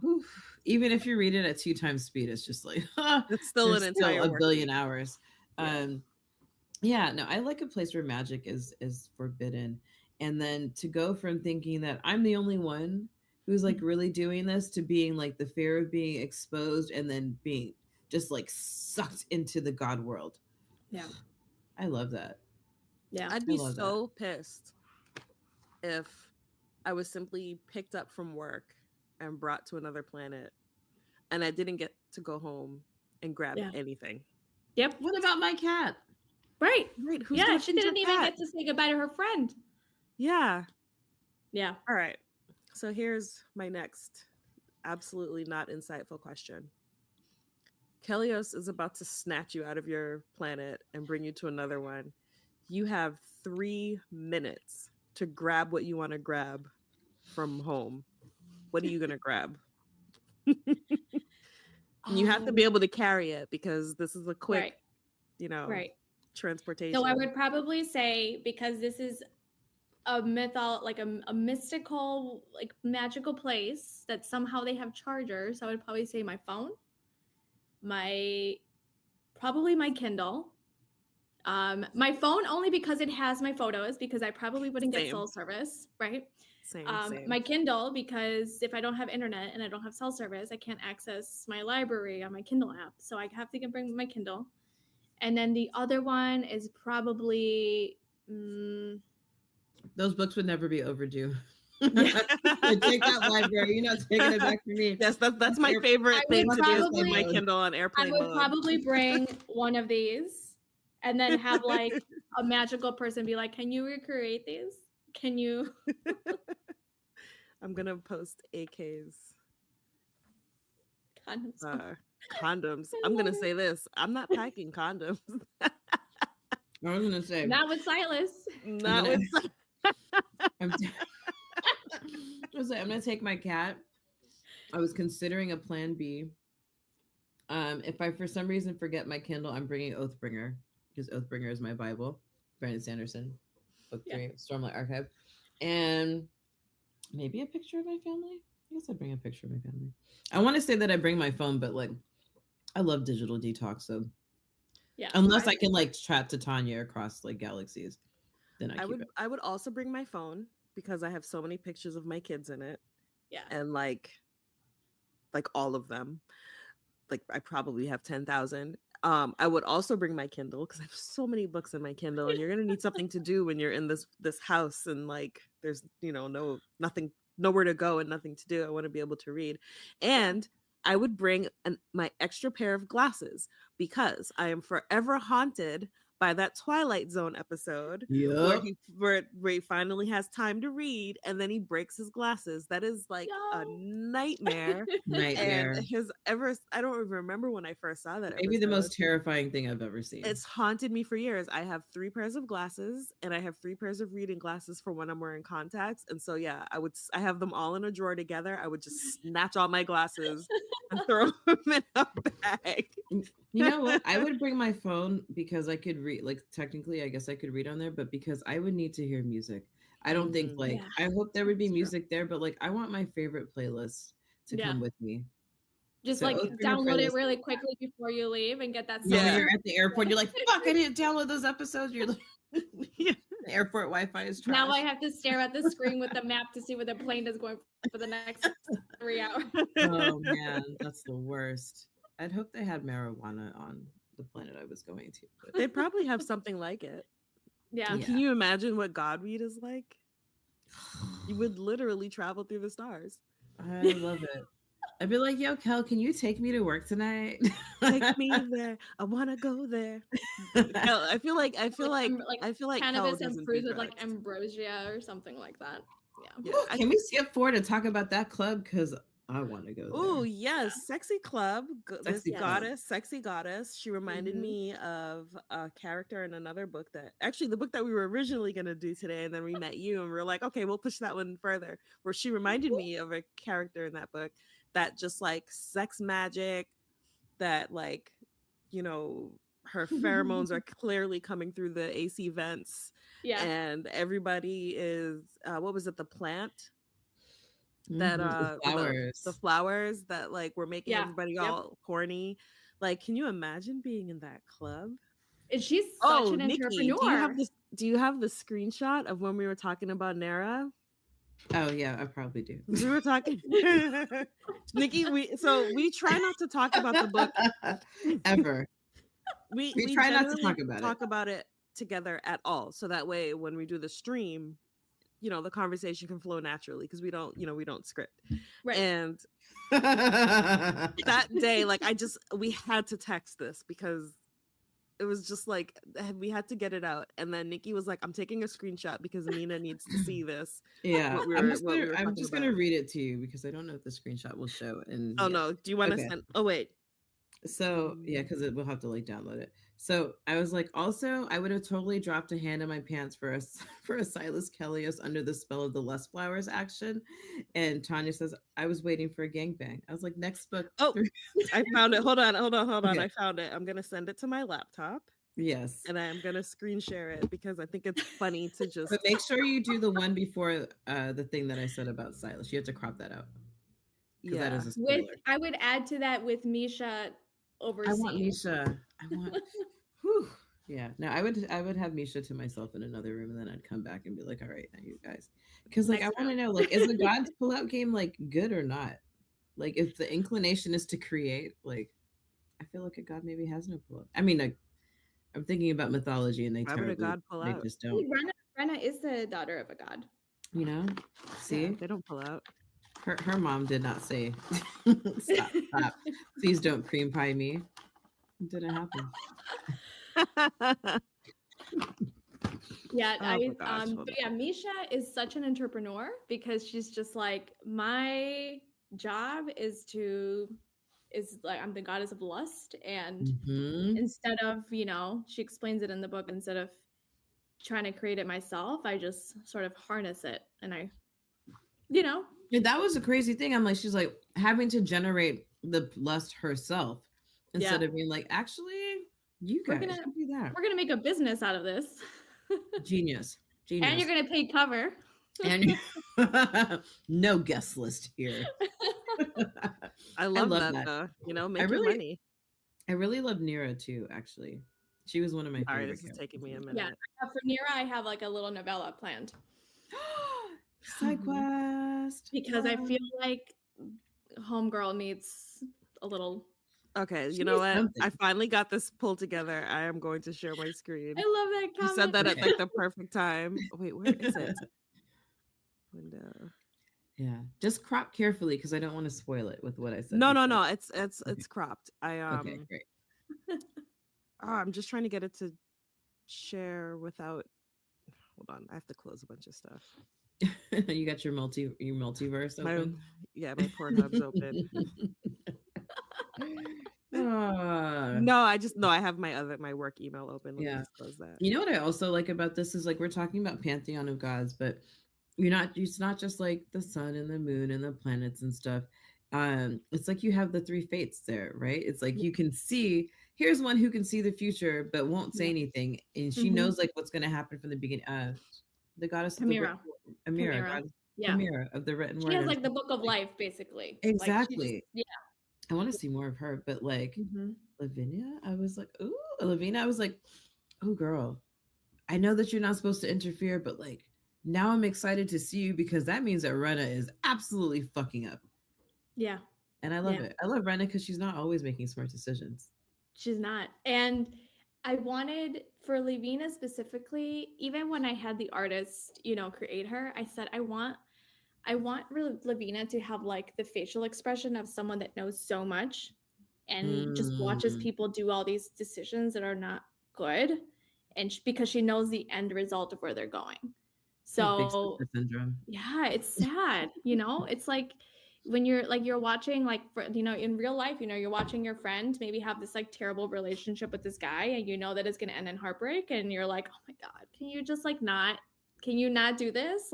Oof. Even if you read it at 2 times speed, it's just like it's still an entire a billion hours. No, I like a place where magic is forbidden, and then to go from thinking that I'm the only one who's like really doing this to being like the fear of being exposed and then being just like sucked into the god world. Yeah, I love that. Yeah, I'd be so pissed if I was simply picked up from work and brought to another planet and I didn't get to go home and grab anything. Yep. What about my cat? Right. Who's she didn't even get to say goodbye to her friend. Yeah. All right. So here's my next absolutely not insightful question. Kelios is about to snatch you out of your planet and bring you to another one. You have 3 minutes to grab what you want to grab from home. What are you going to grab? You have to be able to carry it because this is a quick, transportation. So I would probably say, because this is a mystical, like magical place that somehow they have chargers. I would probably say my phone, probably my Kindle. My phone only because it has my photos, because I probably wouldn't get cell service, right? Same. My Kindle, because if I don't have internet and I don't have cell service, I can't access my library on my Kindle app. So I have to bring my Kindle. And then the other one is probably Those books would never be overdue. yeah. Take that library. You're not taking it back from me. Yes, that's my favorite thing to do is put my mode. Kindle on I airplane would mode. probably bring one of these and then have like a magical person be like, "Can you recreate these? Can you?" I'm gonna post AKs. Condoms. Condoms. I'm gonna say this. I'm not packing condoms. I was gonna say Not with Silas. Not with. I'm gonna take my cat. I was considering a plan B. If I for some reason forget my Kindle, I'm bringing Oathbringer, because Oathbringer is my Bible. Brandon Sanderson, book 3, Stormlight Archive, and maybe a picture of my family. I guess I'd bring a picture of my family. I want to say that I bring my phone, but like, I love digital detox, so yeah. Unless I can like chat to Tanya across like galaxies, then I keep it. I would also bring my phone because I have so many pictures of my kids in it. Yeah. And like all of them. Like I probably have 10,000. I would also bring my Kindle because I have so many books in my Kindle, and you're gonna need something to do when you're in this house and like there's nothing, nowhere to go and nothing to do. I want to be able to read, and I would bring my extra pair of glasses because I am forever haunted by that Twilight Zone episode where he finally has time to read and then he breaks his glasses. That is like a nightmare. And I don't even remember when I first saw that. Maybe the most terrifying thing I've ever seen. It's haunted me for years. I have 3 pairs of glasses and I have 3 pairs of reading glasses for when I'm wearing contacts. And so yeah, I have them all in a drawer together. I would just snatch all my glasses and throw them in a bag. You know what? I would bring my phone because I could read, like technically I guess I could read on there, but because I would need to hear music. I don't think like I hope there would be music there, but like I want my favorite playlist to come with me. Just so, like download it really quickly before you leave and get that. So when you're at the airport, you're like, fuck, I didn't download those episodes. You're like, the airport Wi-Fi is trash. Now I have to stare at the screen with the map to see where the plane is going for the next 3 hours. Oh man, that's the worst. I'd hope they had marijuana on the planet I was going to. But... They probably have something like it. Yeah. Can you imagine what Godweed is like? You would literally travel through the stars. I love it. I'd be like, yo, Kel, can you take me to work tonight? Take me there. I want to go there. I feel like cannabis infused with like ambrosia or something like that. Yeah. Ooh, can we skip forward and talk about that club? Because I want to go there. Oh yes, Sexy Club. Sexy Goddess. She reminded me of a character in another book the book that we were originally going to do today, and then we met you and we were like, okay, we'll push that one further. Where she reminded me of a character in that book that just like sex magic, that like, her pheromones are clearly coming through the AC vents. Yeah. And everybody is what was it, the plant? That the flowers that like were making everybody all horny. Like, can you imagine being in that club? And she's such an Nikki, entrepreneur. Do you have the screenshot of when we were talking about Nara? Oh yeah, I probably do. We were talking Nikki, we try not to talk about the book ever. We try not to talk about it together at all. So that way when we do the stream, the conversation can flow naturally because we don't script. Right. And that day, like we had to text this because it was just like we had to get it out. And then Nikki was like, I'm taking a screenshot because Mina needs to see this. Yeah. I'm just gonna read it to you because I don't know if the screenshot will show. And no. Do you want to send? Oh wait. So yeah, because we'll have to like download it. So I was like, also, I would have totally dropped a hand in my pants for a Silas Kellios under the spell of the Lust Flowers action. And Tanya says, I was waiting for a gangbang. I was like, next book. Oh, I found it. Hold on. Okay. I found it. I'm gonna send it to my laptop. Yes. And I am gonna screen share it because I think it's funny to just. But make sure you do the one before the thing that I said about Silas. You have to crop that out because that Yeah. is a With spoiler. I would add to that with Misha I want overseeing. Misha. I want. Whew. Yeah. No, I would have Misha to myself in another room, and then I'd come back and be like, "All right, now you guys," because like I Next want to round. know, like, is the God's pullout game like good or not? Like, if the inclination is to create, like, I feel like a God maybe has no pullout. I mean, I'm thinking about mythology, and Why would a god pull they out? just don't. Rena is the daughter of a god. You know, Yeah, see, they don't pull out. her mom did not say, stop, please don't cream pie me. It didn't happen. Yeah, Oh my gosh. but yeah, Misha is such an entrepreneur because she's just like, my job is like, I'm the goddess of lust, and Hmm. instead of, she explains it in the book, instead of trying to create it myself, I just sort of harness it, and I, And that was a crazy thing. I'm like, she's like having to generate the lust herself instead Yeah. of being like, actually, you we're guys gonna should do that. we're gonna make a business out of this. Genius, And you're genius. gonna pay cover. And no guest list here. I I love love that that. though. I Make your really, money. I really love Nira too. Actually, she was one of my All right, favorite this is characters. taking me a Yeah, minute. for Nira, I have like a little novella planned Side quest. because I feel like Homegirl needs a little. Okay, She you know needs what? something. I finally got this pulled together. I am going to share my screen. I love that You comment. said that at Okay. like the perfect time. Wait, where is it? Window. Yeah, just crop carefully because I don't want to spoil it with what I said. No, before. no. It's Okay. cropped. Okay, great. I'm just trying to get it to share without. Hold on, I have to close a bunch of stuff. You got your multiverse open. My Pornhub's open. Ah, No, I have my work email open. Let me yeah. just close that. You know what I also like about this is like we're talking about pantheon of gods, but it's not just like the sun and the moon and the planets and stuff. It's like you have the three fates there, right? It's like you can see, here's one who can see the future but won't say anything, and she knows like what's going to happen from the beginning. The goddess of the Chimera. Amira, goddess Yeah. Chimera of the written word. She has like the book of life, basically. Exactly. Like, I want to see more of her, but like Lavinia, I was like, ooh, Lavina, I was like, oh girl, I know that you're not supposed to interfere, but like now I'm excited to see you because that means that Rena is absolutely fucking up. Yeah. And I love it. I love Rena because she's not always making smart decisions. She's not. And I wanted for Lavina specifically, even when I had the artist, create her, I said, I want Lavina to have like the facial expression of someone that knows so much and just watches people do all these decisions that are not good, and because she knows the end result of where they're going. So syndrome. Yeah, it's sad. It's like when you're watching in real life, you're watching your friend maybe have this like terrible relationship with this guy, and you know that it's going to end in heartbreak, and you're like, oh my god, can you just like not do this,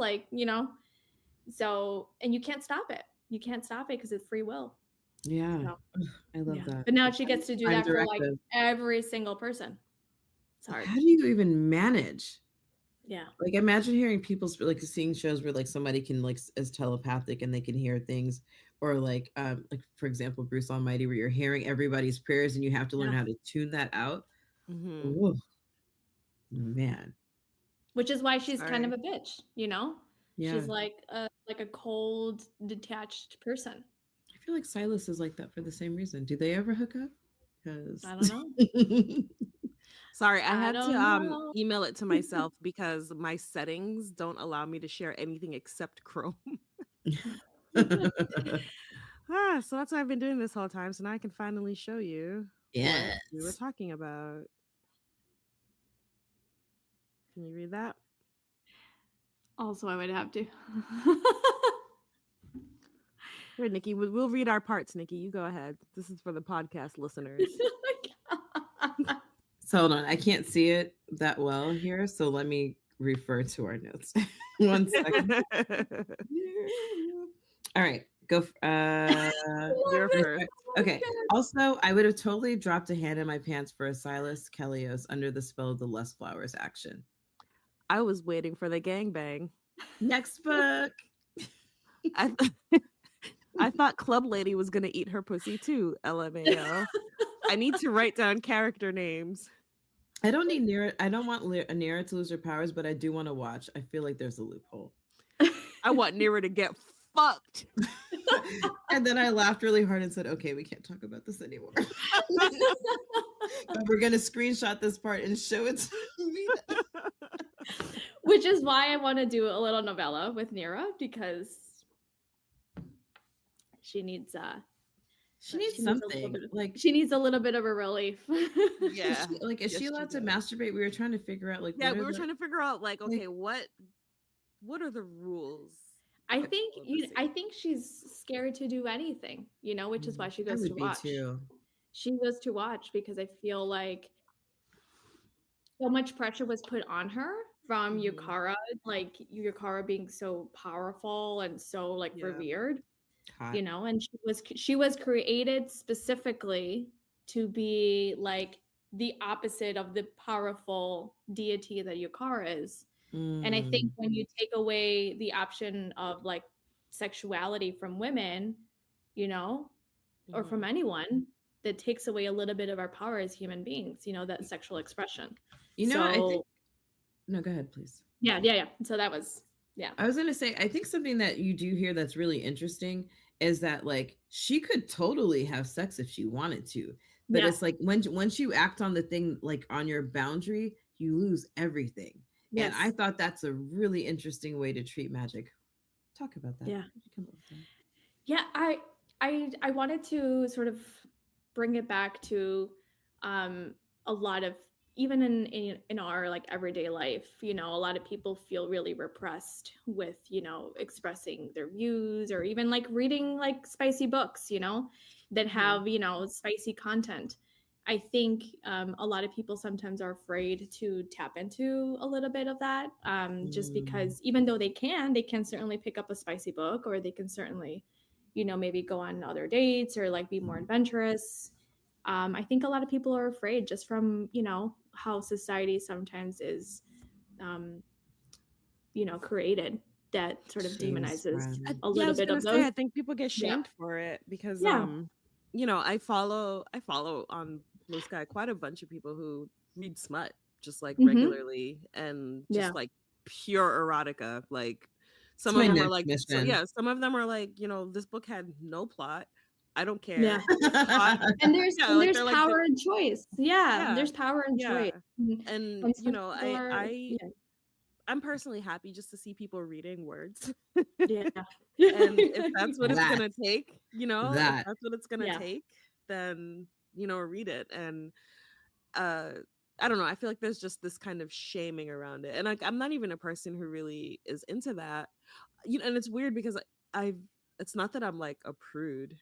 so, and you can't stop it because it's free will. Yeah. So, I love that. But now she gets to do that for like every single person. It's hard. How do you even manage? Yeah. Like imagine hearing people like seeing shows where like somebody can like is telepathic and they can hear things, or like for example Bruce Almighty, where you're hearing everybody's prayers and you have to learn how to tune that out. Ooh, man. Which is why she's kind of a bitch, Yeah. She's like a cold, detached person. I feel like Silas is like that for the same reason. Do they ever hook up? Because I don't know. Sorry, I had to email it to myself because my settings don't allow me to share anything except Chrome. So that's what I've been doing this whole time. So now I can finally show you what we were talking about. Can you read that? Also, I would have to. Here, Nikki, we'll read our parts. Nikki, you go ahead. This is for the podcast listeners. So hold on, I can't see it that well here, so let me refer to our notes. 1 second. All right, Go. You're it. first. Okay. Also, I would have totally dropped a hand in my pants for a Silas Kelios under the spell of the Lust Flowers action. I was waiting for the gangbang. Next book. I I thought Club Lady was gonna eat her pussy too. LMAO. I need to write down character names. I don't need Nira. I don't want Nira to lose her powers, but I do want to watch. I feel like there's a loophole. I want Nira to get fucked. And then I laughed really hard and said, "Okay, we can't talk about this anymore." But we're gonna screenshot this part and show it to Mina. Which is why I want to do a little novella with Nira, because she needs something. Like she needs a little bit of a relief. Yeah. Is she allowed to masturbate? We were trying to figure out we were trying to figure out okay, what are the rules? I think she's scared to do anything, which is why she goes to watch. She goes to watch because I feel like so much pressure was put on her from Yukara, like Yukara being so powerful and so revered. Hot. And she was created specifically to be like the opposite of the powerful deity that Yukara is. And I think when you take away the option of sexuality from women, or from anyone, that takes away a little bit of our power as human beings, that sexual expression. I think... No, go ahead, please. Yeah. So that was, I was gonna say, I think something that you do here that's really interesting is that she could totally have sex if she wanted to, but it's once you act on the thing on your boundary, you lose everything. Yes. And I thought that's a really interesting way to treat magic. Talk about that. Yeah. Yeah, I wanted to sort of bring it back to a lot of, even in our everyday life, a lot of people feel really repressed with, expressing their views, or even reading spicy books, that have, spicy content. I think a lot of people sometimes are afraid to tap into a little bit of that, just because even though they can certainly pick up a spicy book, or they can certainly, maybe go on other dates, or be more adventurous. I think a lot of people are afraid just from, how society sometimes is, created, that sort of demonizes a little bit of those. I think people get shamed for it because, I follow on Blue Sky quite a bunch of people who read smut just regularly, and just pure erotica. Some of them are some of them are this book had no plot. I don't care. Yeah. And there's power in choice. Yeah. There's power in choice. And I'm personally happy just to see people reading words. Yeah. And if that's what it's gonna take, if that's what it's gonna take, then read it. And I don't know, I feel like there's just this kind of shaming around it. And I'm not even a person who really is into that. And it's weird because it's not that I'm a prude.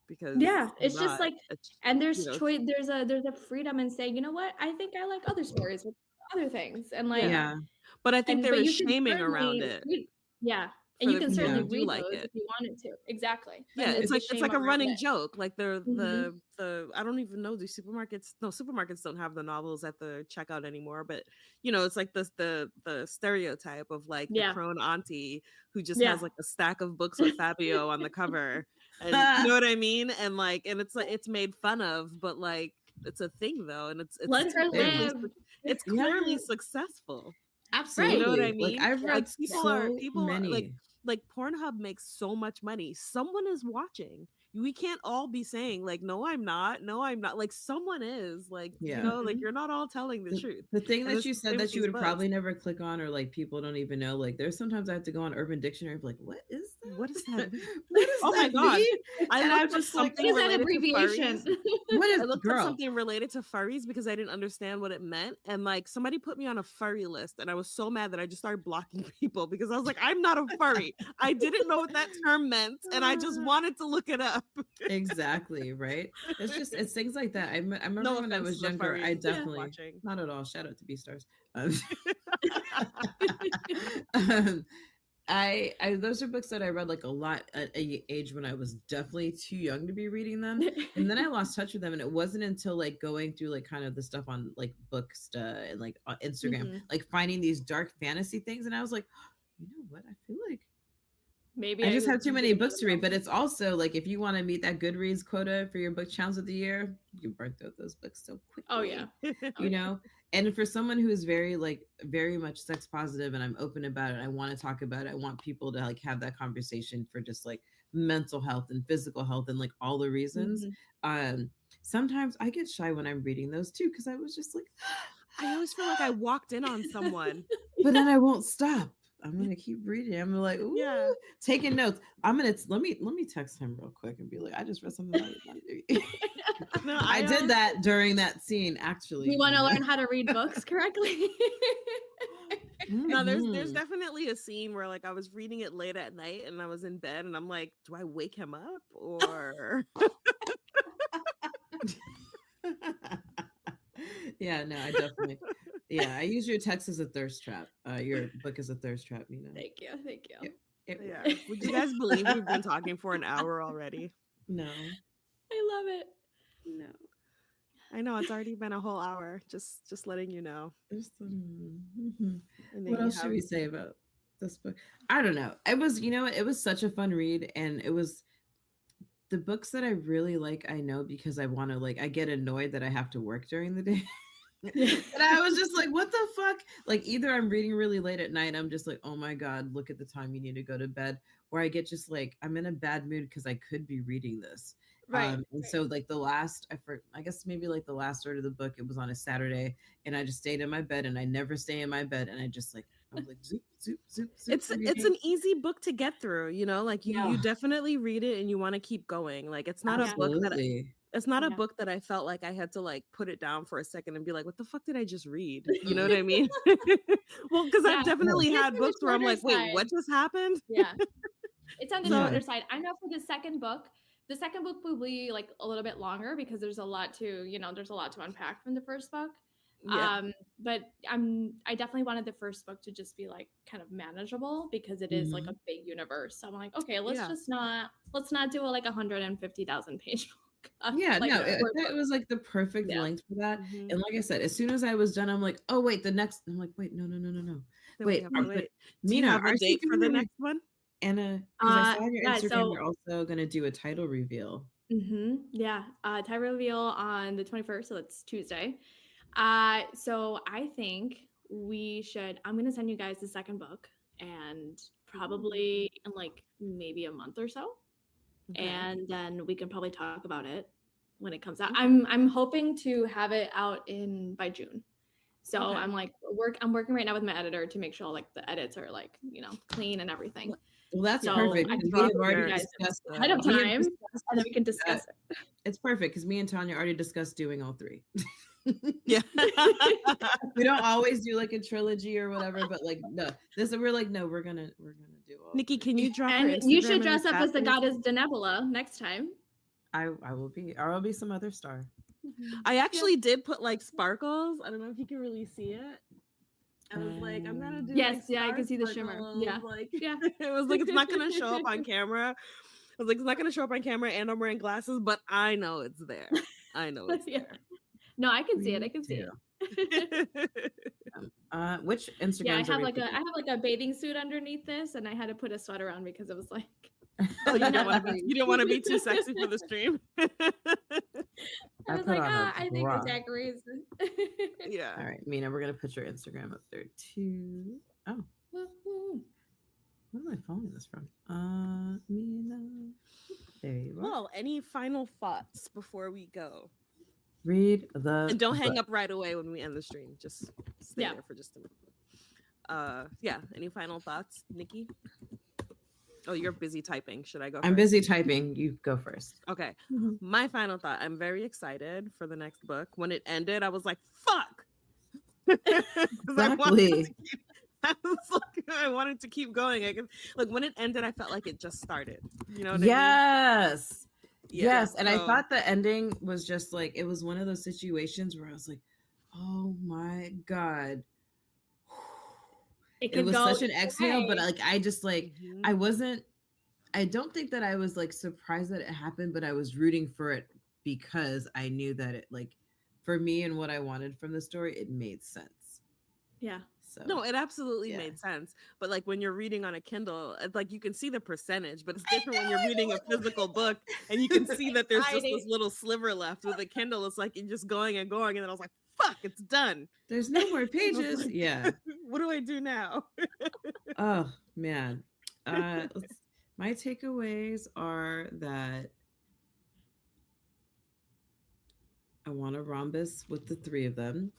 Because it's just and there's choice, there's a freedom in saying, you know what, I think I like other stories with other things, and but I think there is shaming around it. And you can certainly read those if you wanted to. Exactly. Yeah, it's like a running joke. The I don't even know, supermarkets don't have the novels at the checkout anymore, but it's the stereotype of the crone auntie who just has a stack of books with Fabio on the cover. And you know what I mean? And and it's made fun of, but it's a thing though, and it's let her live. It's clearly successful. Absolutely. You know what I mean? I've read people many. Pornhub makes so much money. Someone is watching. We can't all be saying no, I'm not. No, I'm not. Someone is you're not all telling the truth. The thing that you said that you would probably never click on, or people don't even know, there's sometimes I have to go on Urban Dictionary and be what is that? What is that? What is oh that my god! I looked up something related to abbreviation. I looked up something related to furries because I didn't understand what it meant, and somebody put me on a furry list, and I was so mad that I just started blocking people because I was I'm not a furry. I didn't know what that term meant, and I just wanted to look it up. Exactly, right? It's things like that. I remember when I was younger, I definitely not at all. Shout out to B-Stars. those are books that I read like a lot at a age when I was definitely too young to be reading them, and then I lost touch with them. And it wasn't until like going through like kind of the stuff on like Booksta and like on Instagram, like finding these dark fantasy things, and I was like, you know what? I feel like Maybe I just would have too give many it books to another read. But go. it's also like if you want to meet that Goodreads quota for your book challenge of the year, you burn through those books so quickly. Oh yeah. You know. And for someone who is very like very much sex positive, and I'm open about it, I want to talk about it. I want people to like have that conversation for just like mental health and physical health and like all the reasons. Sometimes I get shy when I'm reading those too, because I was just like, I always feel like I walked in on someone. but then I won't stop. I'm gonna keep reading. I'm like, ooh, Yeah. taking notes. I'm gonna let me text him real quick and be like, I just read something that No, I did that during that scene. Actually, You want to learn how to read books correctly? No, there's definitely a scene where like I was reading it late at night and I was in bed and I'm like, do I wake him up or? Yeah, no, I definitely. Yeah, I use your text as a thirst trap. Your book as a thirst trap, you know. Thank you. Yeah. Would you guys believe we've been talking for an hour already? No. I love it. No. I know it's already been a whole hour. Just letting you know. What else should we say about this book? I don't know. It was, you know, it was such a fun read, and it was the books that I really like. I know because I want to like I get annoyed that I have to work during the day. And I was just like, what the fuck? Like either I'm reading really late at night, I'm just like, oh my God, look at the time you need to go to bed. Or I get just like, I'm in a bad mood because I could be reading this. Right. And so like I guess maybe like the last third of the book, it was on a Saturday, and I just stayed in my bed, and I never stay in my bed. And I was like, zoop, zoop, zoop, zoop. It's an easy book to get through, you know, like you definitely read it and you want to keep going. Like it's not a book that it's not a book that I felt like I had to like put it down for a second and be like, what the fuck did I just read? You know what I mean? Well, because I've definitely had books where I'm like, wait, what just happened? Yeah. It's on the shorter side. I know for the second book will be like a little bit longer because there's a lot to unpack from the first book. Yeah. But I definitely wanted the first book to just be like kind of manageable because it is like a big universe. So I'm like, okay, let's not do a like 150,000 page book. It was like the perfect length for that. And like I said, as soon as I was done, I'm like, oh wait, the next. I'm like, wait, no. Wait, do you have a date for the next one? Anna, because I saw on your Instagram you're also gonna do a title reveal. Yeah, title reveal on the 21st, so that's Tuesday. So I think we should. I'm gonna send you guys the second book, and probably in like maybe a month or so, and then we can probably talk about it when it comes out. I'm hoping to have it out by June. So I'm like I'm working right now with my editor to make sure like the edits are like clean and everything. Well, that's perfect. We have already discussed ahead of time, and then we can discuss it. It's perfect because me and Tanya already discussed doing all three. Yeah. We don't always do like a trilogy or whatever, but like we're gonna do all. Nikki, can you drop and you should dress up as the goddess Denebola next time. I will be, or I'll be some other star. I actually did put like sparkles. I don't know if you can really see it. I was like, I'm gonna do. Yes, I can see the shimmer. Yeah, It was like it's not gonna show up on camera. I was like, it's not gonna show up on camera, and I'm wearing glasses, but I know it's there. I know it's there. No, I can see it. I can see it. Which Instagram? Yeah, I have like a bathing suit underneath this, and I had to put a sweater on because it was like. Oh, you don't want to be too sexy for the stream. I was like, I think the daiquiris. Yeah. All right, Mina, we're gonna put your Instagram up there too. Oh. Where am I following this from? Mina. There you are. Well, any final thoughts before we go? Read the and don't hang up right away when we end the stream. Just stay there for just a minute. Any final thoughts, Nikki? Oh, you're busy typing. Should I go first? I'm busy typing. You go first. Okay. My final thought. I'm very excited for the next book. When it ended, I was like, fuck. Exactly. I wanted to keep going. Like when it ended, I felt like it just started. You know what I mean? Yes. And so, I thought the ending was just like, it was one of those situations where I was like, oh my God. it was such an exhale, but like I just like Mhm. I don't think that I was like surprised that it happened, but I was rooting for it because I knew that it like for me and what I wanted from the story, it made sense. Yeah. So No, it absolutely yeah. made sense. But like when you're reading on a Kindle, like you can see the percentage, but it's different when you're reading a physical book and you can see that there's just this little sliver left. With a Kindle, it's like you're just going and going. And then I was like, fuck, it's done. There's no more I was pages. like, Yeah. what do I do now? Oh man. My takeaways are that I want a rhombus with the three of them.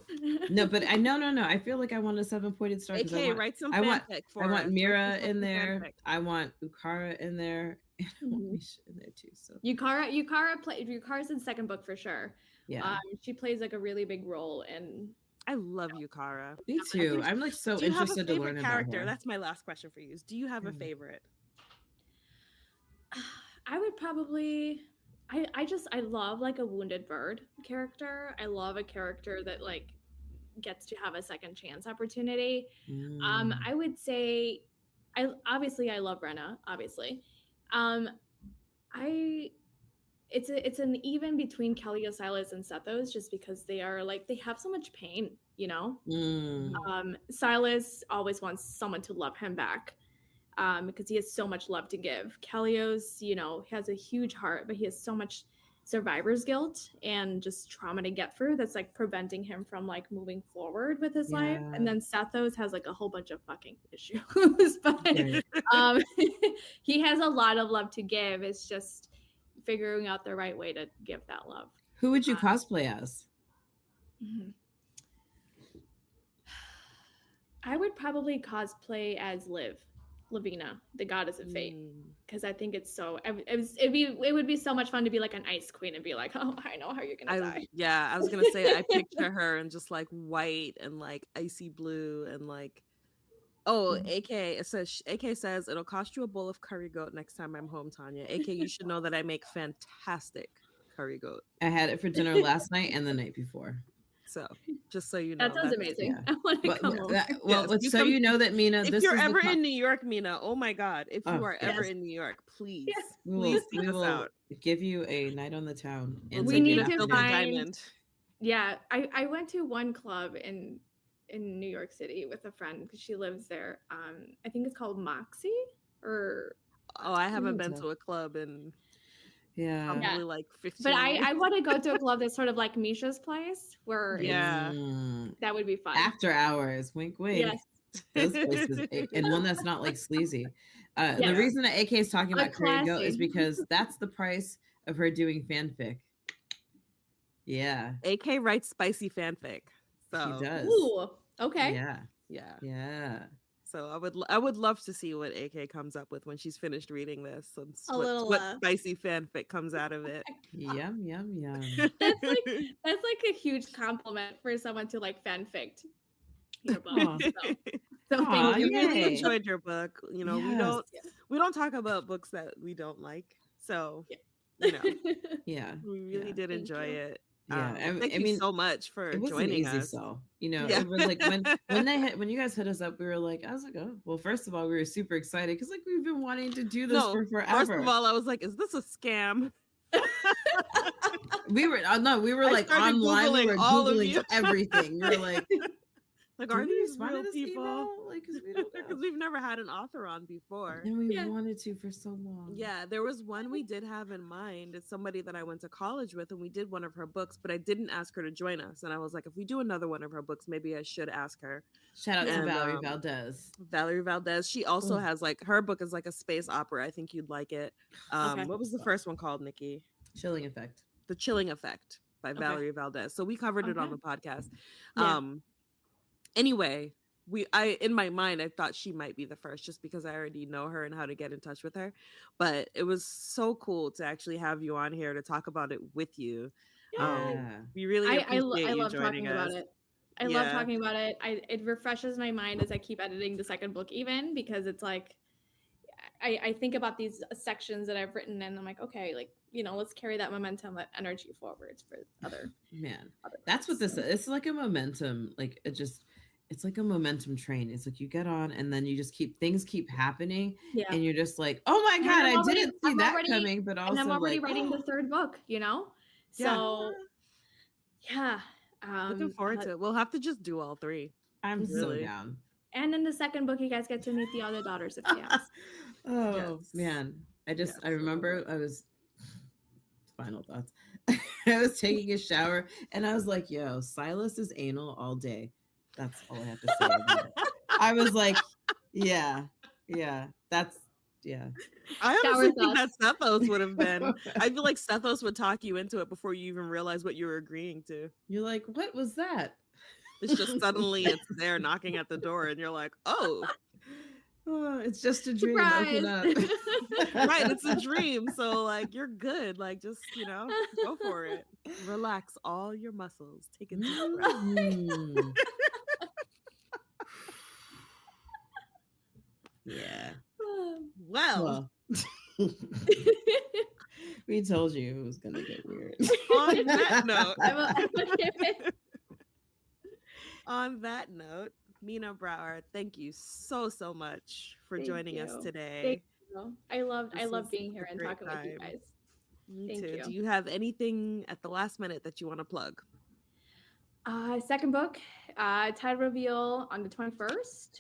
No, but no. I feel like I want a 7-pointed star because AK, write some I want fanfic for us. I want Write Mira some in fucking there. fanfic. I want Ukara in there. And I want Mhm. Misha in there too. So Yukara's in second book for sure. yeah. She plays like a really big role in. I love Yukara. Me too. I'm like so Do you have a interested to favorite learn character? about her. That's my last question for you. Do you have a favorite? I would probably. I love like a wounded bird character. I love a character that like gets to have a second chance opportunity. I would say, I love Rena. Obviously, it's an even between Silas and Sethos just because they are like they have so much pain, you know. Silas always wants someone to love him back. Because he has so much love to give. Kelios, you know, has a huge heart, but he has so much survivor's guilt and just trauma to get through that's like preventing him from like moving forward with his life. And then Sethos has like a whole bunch of fucking issues, but he has a lot of love to give. It's just figuring out the right way to give that love. Who would you cosplay as? I would probably cosplay as Lavina, the goddess of fate, because I think it's so. It would be so much fun to be like an ice queen and be like, oh, I know how you're gonna die. Yeah, I was gonna say I picture her in just like white and like icy blue and like. Oh, AK, it says AK says it'll cost you a bowl of curry goat next time I'm home, Tanya. AK, you should know that I make fantastic curry goat. I had it for dinner last night and the night before. So just so you know, that sounds amazing. Yeah. I want to come over. So you know that Mina, if you're ever in New York, Mina, oh my God, if you are ever in New York, please, please seek us out. Give you a night on the town. We need to find. Yeah, I went to one club in New York City with a friend because she lives there. I think it's called Moxie or. Oh, I haven't been to a club in. Probably like 15 But years. I want to go to a club that's sort of like Misha's place where that would be fun. After hours, wink wink. Yes. Those places, and one that's not like sleazy. The reason that AK is talking about Curry Goat is because that's the price of her doing fanfic. Yeah. AK writes spicy fanfic. So she does. Ooh, okay. Yeah. So I would love to see what AK comes up with when she's finished reading this. And what spicy fanfic comes out of it. Yum. That's like a huge compliment for someone to like fanfic your book. So thank you. You really enjoyed your book. You know, we don't talk about books that we don't like. So you know, we really did enjoy it. Yeah, thank you so much for joining us. So, you know, it was like when you guys hit us up, we were like, I was like, oh, well, first of all, we were super excited because like we've been wanting to do this for forever. First of all, I was like, is this a scam? we were like online, we were Googling everything. We were like, are these real people? Like, because we've never had an author on before, and we wanted to for so long. Yeah, there was one we did have in mind. It's somebody that I went to college with, and we did one of her books, but I didn't ask her to join us. And I was like, if we do another one of her books, maybe I should ask her. Shout out to Valerie Valdez. Valerie Valdez. She also has like her book is like a space opera. I think you'd like it. What was the first one called, Nikki? Chilling Effect. The Chilling Effect by Valerie Valdez. So we covered it on the podcast. Anyway, in my mind, I thought she might be the first just because I already know her and how to get in touch with her. But it was so cool to actually have you on here to talk about it with you. We really appreciate you love joining talking us. about it. I love talking about it. It refreshes my mind as I keep editing the second book even because it's like I think about these sections that I've written and I'm like, okay, like, you know, let's carry that momentum, that energy forwards for other. Man, that's what this is. It's like a momentum. Like it's like a momentum train. It's like you get on and then you just keep happening Yeah. and you're just like, oh my God, I didn't see that coming. But also, and I'm already like, writing the third book, you know? So yeah. Looking forward to it. We'll have to just do all three. I'm so Really. down. And in the second book, you guys get to meet the other daughters of chaos. Oh Yes. man. I Yes, remember I was final thoughts. I was taking a shower and I was like, yo, Silas is anal all day. That's all I have to say about it. I was like, yeah, that's yeah. I Shower honestly think that thoughts. Sethos would have been. I feel like Sethos would talk you into it before you even realize what you were agreeing to. You're like, what was that? It's just suddenly it's there knocking at the door, and you're like, oh, Oh, it's just a dream. Surprise. Open up. right, it's a dream. So like you're good. Like just go for it. Relax all your muscles. Take a deep breath. Mhm. Yeah. Well, we told you it was gonna get weird. on that note, Thank Mina Brower, thank you so much for joining us you. today. you. I love This was being here a and great talking with you time. guys. Me Thank too. you. Do you have anything at the last minute that you want to plug? Second book, title reveal on the 21st.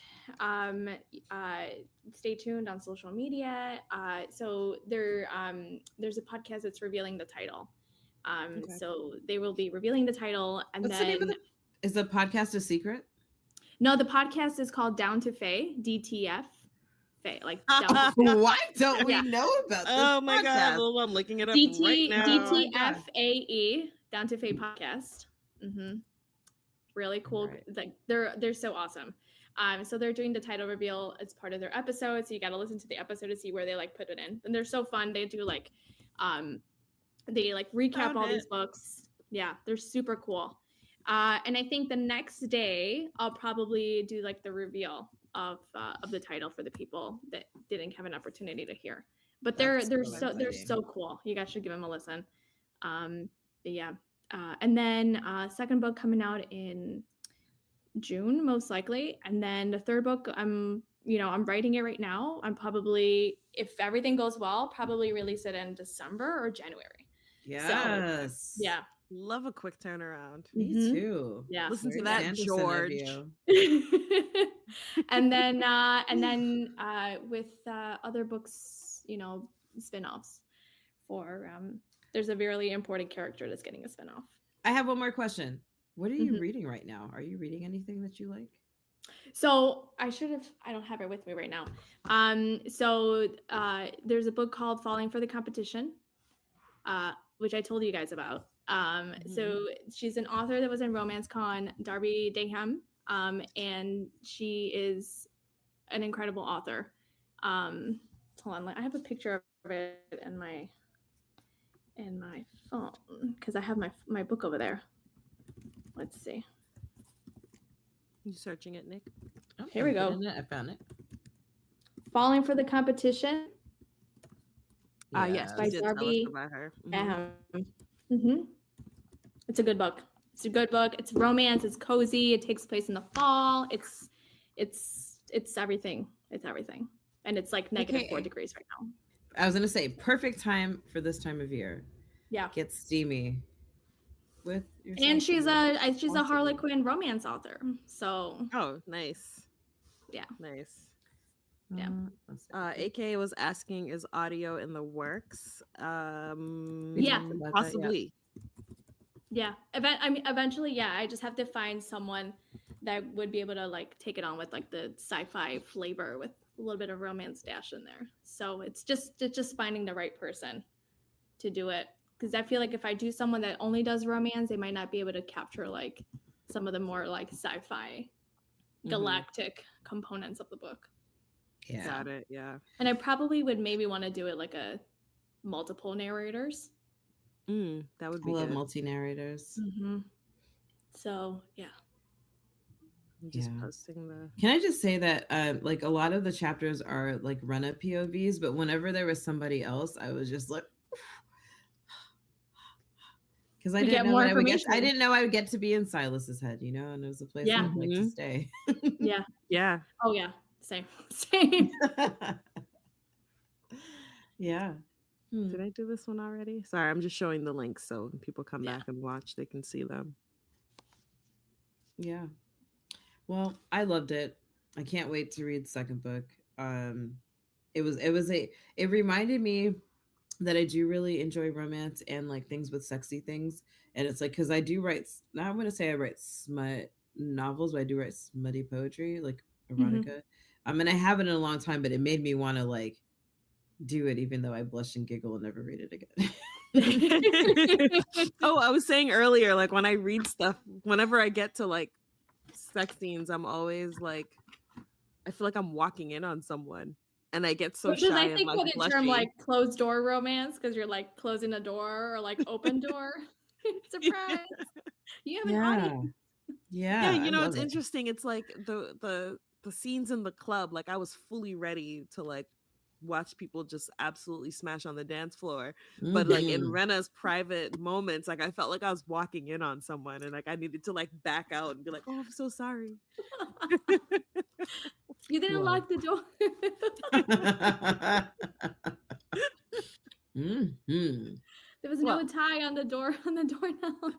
Stay tuned on social media. So there's a podcast that's revealing the title. Okay. So they will be revealing the title, and What's then the name of is the podcast a secret? no, the podcast is called Down to Faye, DTF. Faye, like down to Why don't we Yeah. know about this? Oh my god! podcast? Well, I'm looking it up DT right now. DTFAE, Down to Faye podcast. Really cool. Right. Like they're so awesome. So they're doing the title reveal as part of their episode. So you got to listen to the episode to see where they like put it in. And they're so fun. They do like, they like recap all these books. Yeah, they're super cool. And I think the next day I'll probably do like the reveal of the title for the people that didn't have an opportunity to hear. But they're so cool. You guys should give them a listen. But yeah. And then second book coming out in June, most likely. And then the third book, I'm writing it right now. I'm probably, if everything goes well, probably release it in December or January. Yes. So, yeah. Love a quick turnaround. Me too. Yeah. Listen to that, George. and then with other books, spin-offs for there's a really important character that's getting a spin-off. I have one more question. What are you reading right now? Are you reading anything that you like? So I don't have it with me right now. So there's a book called Falling for the Competition, which I told you guys about. So she's an author that was in Romance Con, Darby Dayham, and she is an incredible author. Hold on, I have a picture of it in my phone because I have my book over there. Let's see. You searching it, Nick? Oh, Here we go. I found it. Falling for the Competition. Yes, by Darby. about her. It's a good book. It's a good book. It's romance. It's cozy. It takes place in the fall. It's everything. It's everything, and it's like -4 degrees right now. I was gonna say perfect time for this time of year. Yeah, get steamy. With and she's a Harlequin romance author. So nice. Yeah, nice. Yeah. AK was asking, is audio in the works? Yeah, possibly. Yeah. Eventually, yeah. I just have to find someone that would be able to like take it on with like the sci-fi flavor with a little bit of romance dash in there. So it's just finding the right person to do it. Because I feel like if I do someone that only does romance, they might not be able to capture like some of the more like sci-fi galactic components of the book. Yeah. Got it. Yeah. And I probably would maybe want to do it like a multiple narrators. That would be I love good. multi-narrators. So yeah. I'm just posting the. Can I just say that like a lot of the chapters are like run-up POVs, but whenever there was somebody else, I was just like Because I To didn't get know more that I would get. I information. didn't know I would get to be in Silas's head, and it was a place Yeah. I'd like to Mhm. stay. Yeah. Yeah. Oh yeah. Same. Same. Yeah. Hmm. Did I do this one already? Sorry, I'm just showing the links so when people come Yeah. back and watch, they can see them. Yeah. Well, I loved it. I can't wait to read the second book. It reminded me that I do really enjoy romance and like things with sexy things. And it's like, because I do write, now I'm going to say I write smut novels, but I do write smutty poetry, like erotica. And I haven't in a long time, but it made me want to like do it, even though I blush and giggle and never read it again. Oh, I was saying earlier, like when I read stuff, whenever I get to like sex scenes, I'm always like, I feel like I'm walking in on someone, and I get so Which is, shy I and think, like what the term blushy. like closed door romance, because you're like closing a door or like open door. Surprise! You have an audience. Yeah, I love it's it. interesting. It's like the scenes in the club. Like I was fully ready to like watch people just absolutely smash on the dance floor. But like in Mhm. Rena's private moments, like I felt like I was walking in on someone, and like I needed to like back out and be like, "Oh, I'm so sorry." You didn't Well. lock the door. Mhm. There was Well, no tie on the doorknob.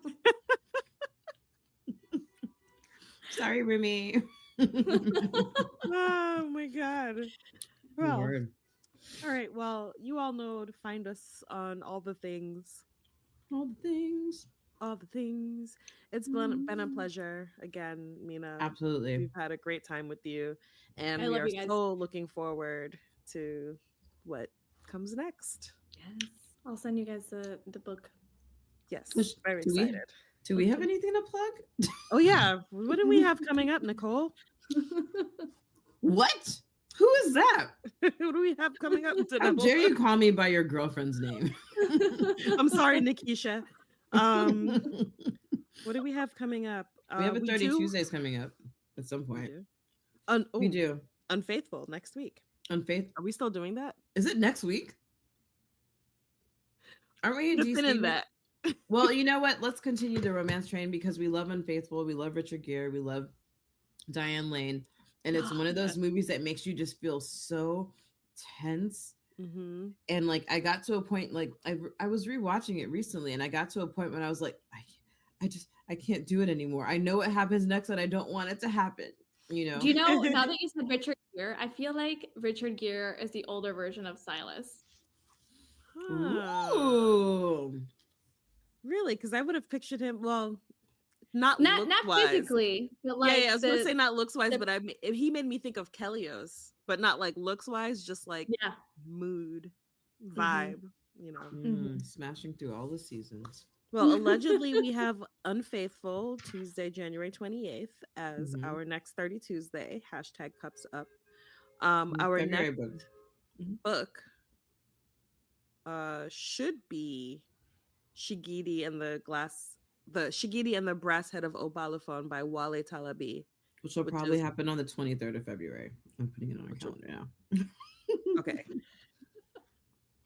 Sorry, Rumi. oh my god. Well, Word. all right. Well, you all know to find us on all the things. All the things. All the things. It's been a pleasure again, Mina. Absolutely. We've had a great time with you, and I we love are you guys. so looking forward to what comes next. Yes. I'll send you guys the book. Yes, Which- very do we- excited. Do we have anything to plug? Oh yeah, what do we have coming up, Nicole? What? Who is that? Who do we have coming up? How dare you call me by your girlfriend's name? I'm sorry, Nikisha. What do we have coming up? We have a 30 do- Tuesdays coming up at some We point. do. We do. Unfaithful next week. Unfaithful. Are we still doing that? Is it next week? Aren't we in Just DC? in that. Well, you know what? Let's continue the romance train because we love Unfaithful. We love Richard Gere. We love Diane Lane. And it's one of those movies that makes you just feel so tense. Mm-hmm. And like I got to a point, like I was rewatching it recently, and I got to a point when I was like, I can't do it anymore. I know what happens next, and I don't want it to happen. Do you know, now that you said Richard Gere, I feel like Richard Gere is the older version of Silas. Ooh. Really? Because I would have pictured him. Well, not looks-wise. Physically, but like yeah. I was gonna say not looks wise, but he made me think of Kelios, but not like looks wise, just like mood, vibe. Smashing through all the seasons. Well, allegedly we have Unfaithful Tuesday, January 28th as our next 30 Tuesday. #cups up. Our next book should be Shigidi and the Shigidi and the Brass Head of Obalaphon by Wale Talabi. Which will probably happen on the 23rd of February. I'm putting it on our calendar now. Okay.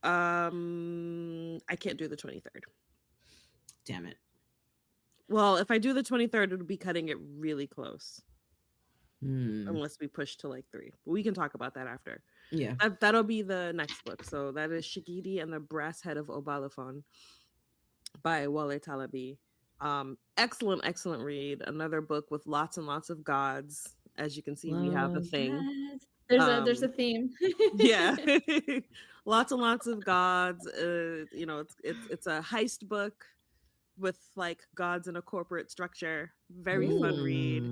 I can't do the 23rd. Damn it. Well, if I do the 23rd, it'll be cutting it really close. Unless we push to like 3. But we can talk about that after. Yeah. That'll be the next book. So that is Shigidi and the Brass Head of Obalaphon by Wale Talabi. Excellent read. Another book with lots and lots of gods. As you can see, we have a thing. There's a theme. Yeah. Lots and lots of gods. It's a heist book with like gods in a corporate structure. Very fun read.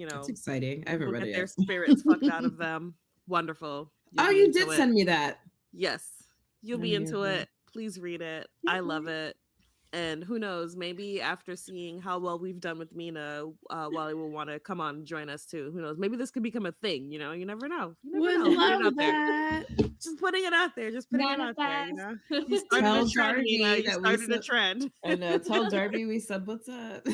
That's exciting. I haven't read it yet. Their spirits fucked out of them. Wonderful. You did send me that. Yes. You'll be into it. Please read it. I love it. And who knows, maybe after seeing how well we've done with Mina, Wally will want to come on and join us too. Who knows? Maybe this could become a thing, you never know. Love that. Just putting it out there. Just putting it out there, You started Tell a trend, Darby You that started a trend. And tell Darby we said what's up.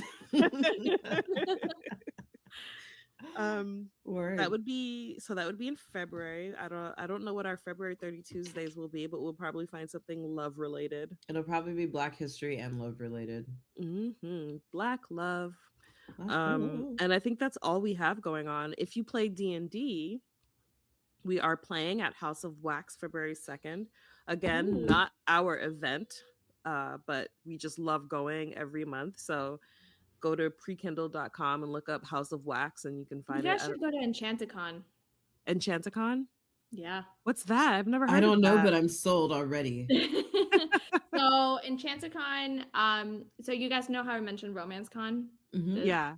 Word. That would be in February. I don't know what our February 30 Tuesdays will be, but we'll probably find something love related. It'll probably be Black history and love related. Black love. Ooh. And I think that's all we have going on. If you play D&D, we are playing at House of Wax February 2nd. Again, Ooh. not our event, but we just love going every month. So go to prekindle.com and look up House of Wax and you can find You it guys at should go to Enchanticon. Enchanticon. Yeah. What's that? I've never heard I don't of know, that. but I'm sold already. So Enchanticon, so you guys know how I mentioned Romance Con? Mhm. Yeah.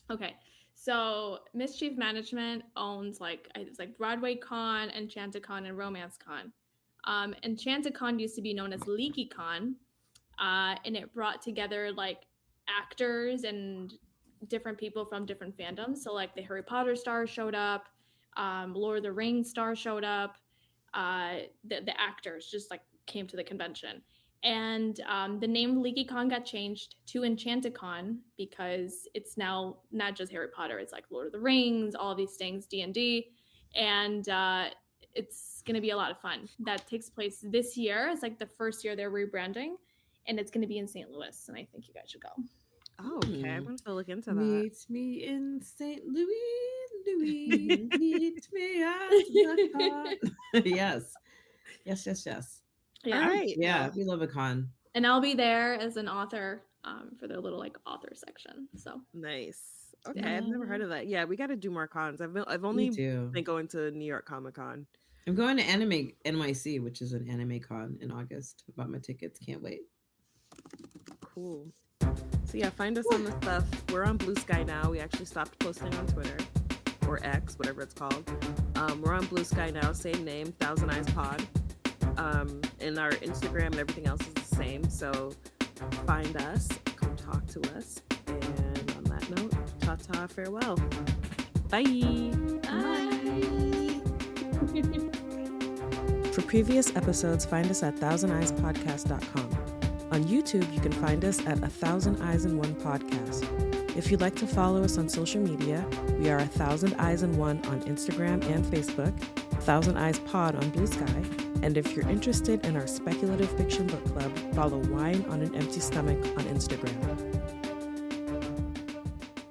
Okay. So Mischief Management owns it's like Broadway Con, Enchanticon, and Romance Con. Enchanticon used to be known as Leaky Con, and it brought together like actors and different people from different fandoms. So like the Harry Potter star showed up, Lord of the Rings star showed up. The actors just like came to the convention. And the name LeakyCon got changed to Enchanticon because it's now not just Harry Potter. It's like Lord of the Rings, all these things, D&D. And it's going to be a lot of fun. That takes place this year. It's like the first year they're rebranding. And it's going to be in St. Louis. And I think you guys should go. Oh, okay. I'm going to look into that. Meet me in St. Louis. Meet me at the con. Yes. Yeah. All right. Yeah, we love a con. And I'll be there as an author for their little like author section. So nice. Okay, I've never heard of that. Yeah, we got to do more cons. I've only been going to New York Comic Con. I'm going to Anime NYC, which is an anime con in August. Bought my tickets. Can't wait. Cool. So yeah, find us on the stuff. We're on Blue Sky now. We actually stopped posting on Twitter or X, whatever it's called. We're on Blue Sky now. Same name, Thousand Eyes Pod. And our Instagram and everything else is the same. So find us, come talk to us. And on that note, ta-ta, farewell. Bye. bye. For previous episodes, find us at thousandeyespodcast.com. On YouTube, you can find us at 1,000 Eyes in One Podcast. If you'd like to follow us on social media, we are 1,000 Eyes in One on Instagram and Facebook, 1,000 Eyes Pod on Blue Sky, and if you're interested in our Speculative Fiction Book Club, follow Wine on an Empty Stomach on Instagram.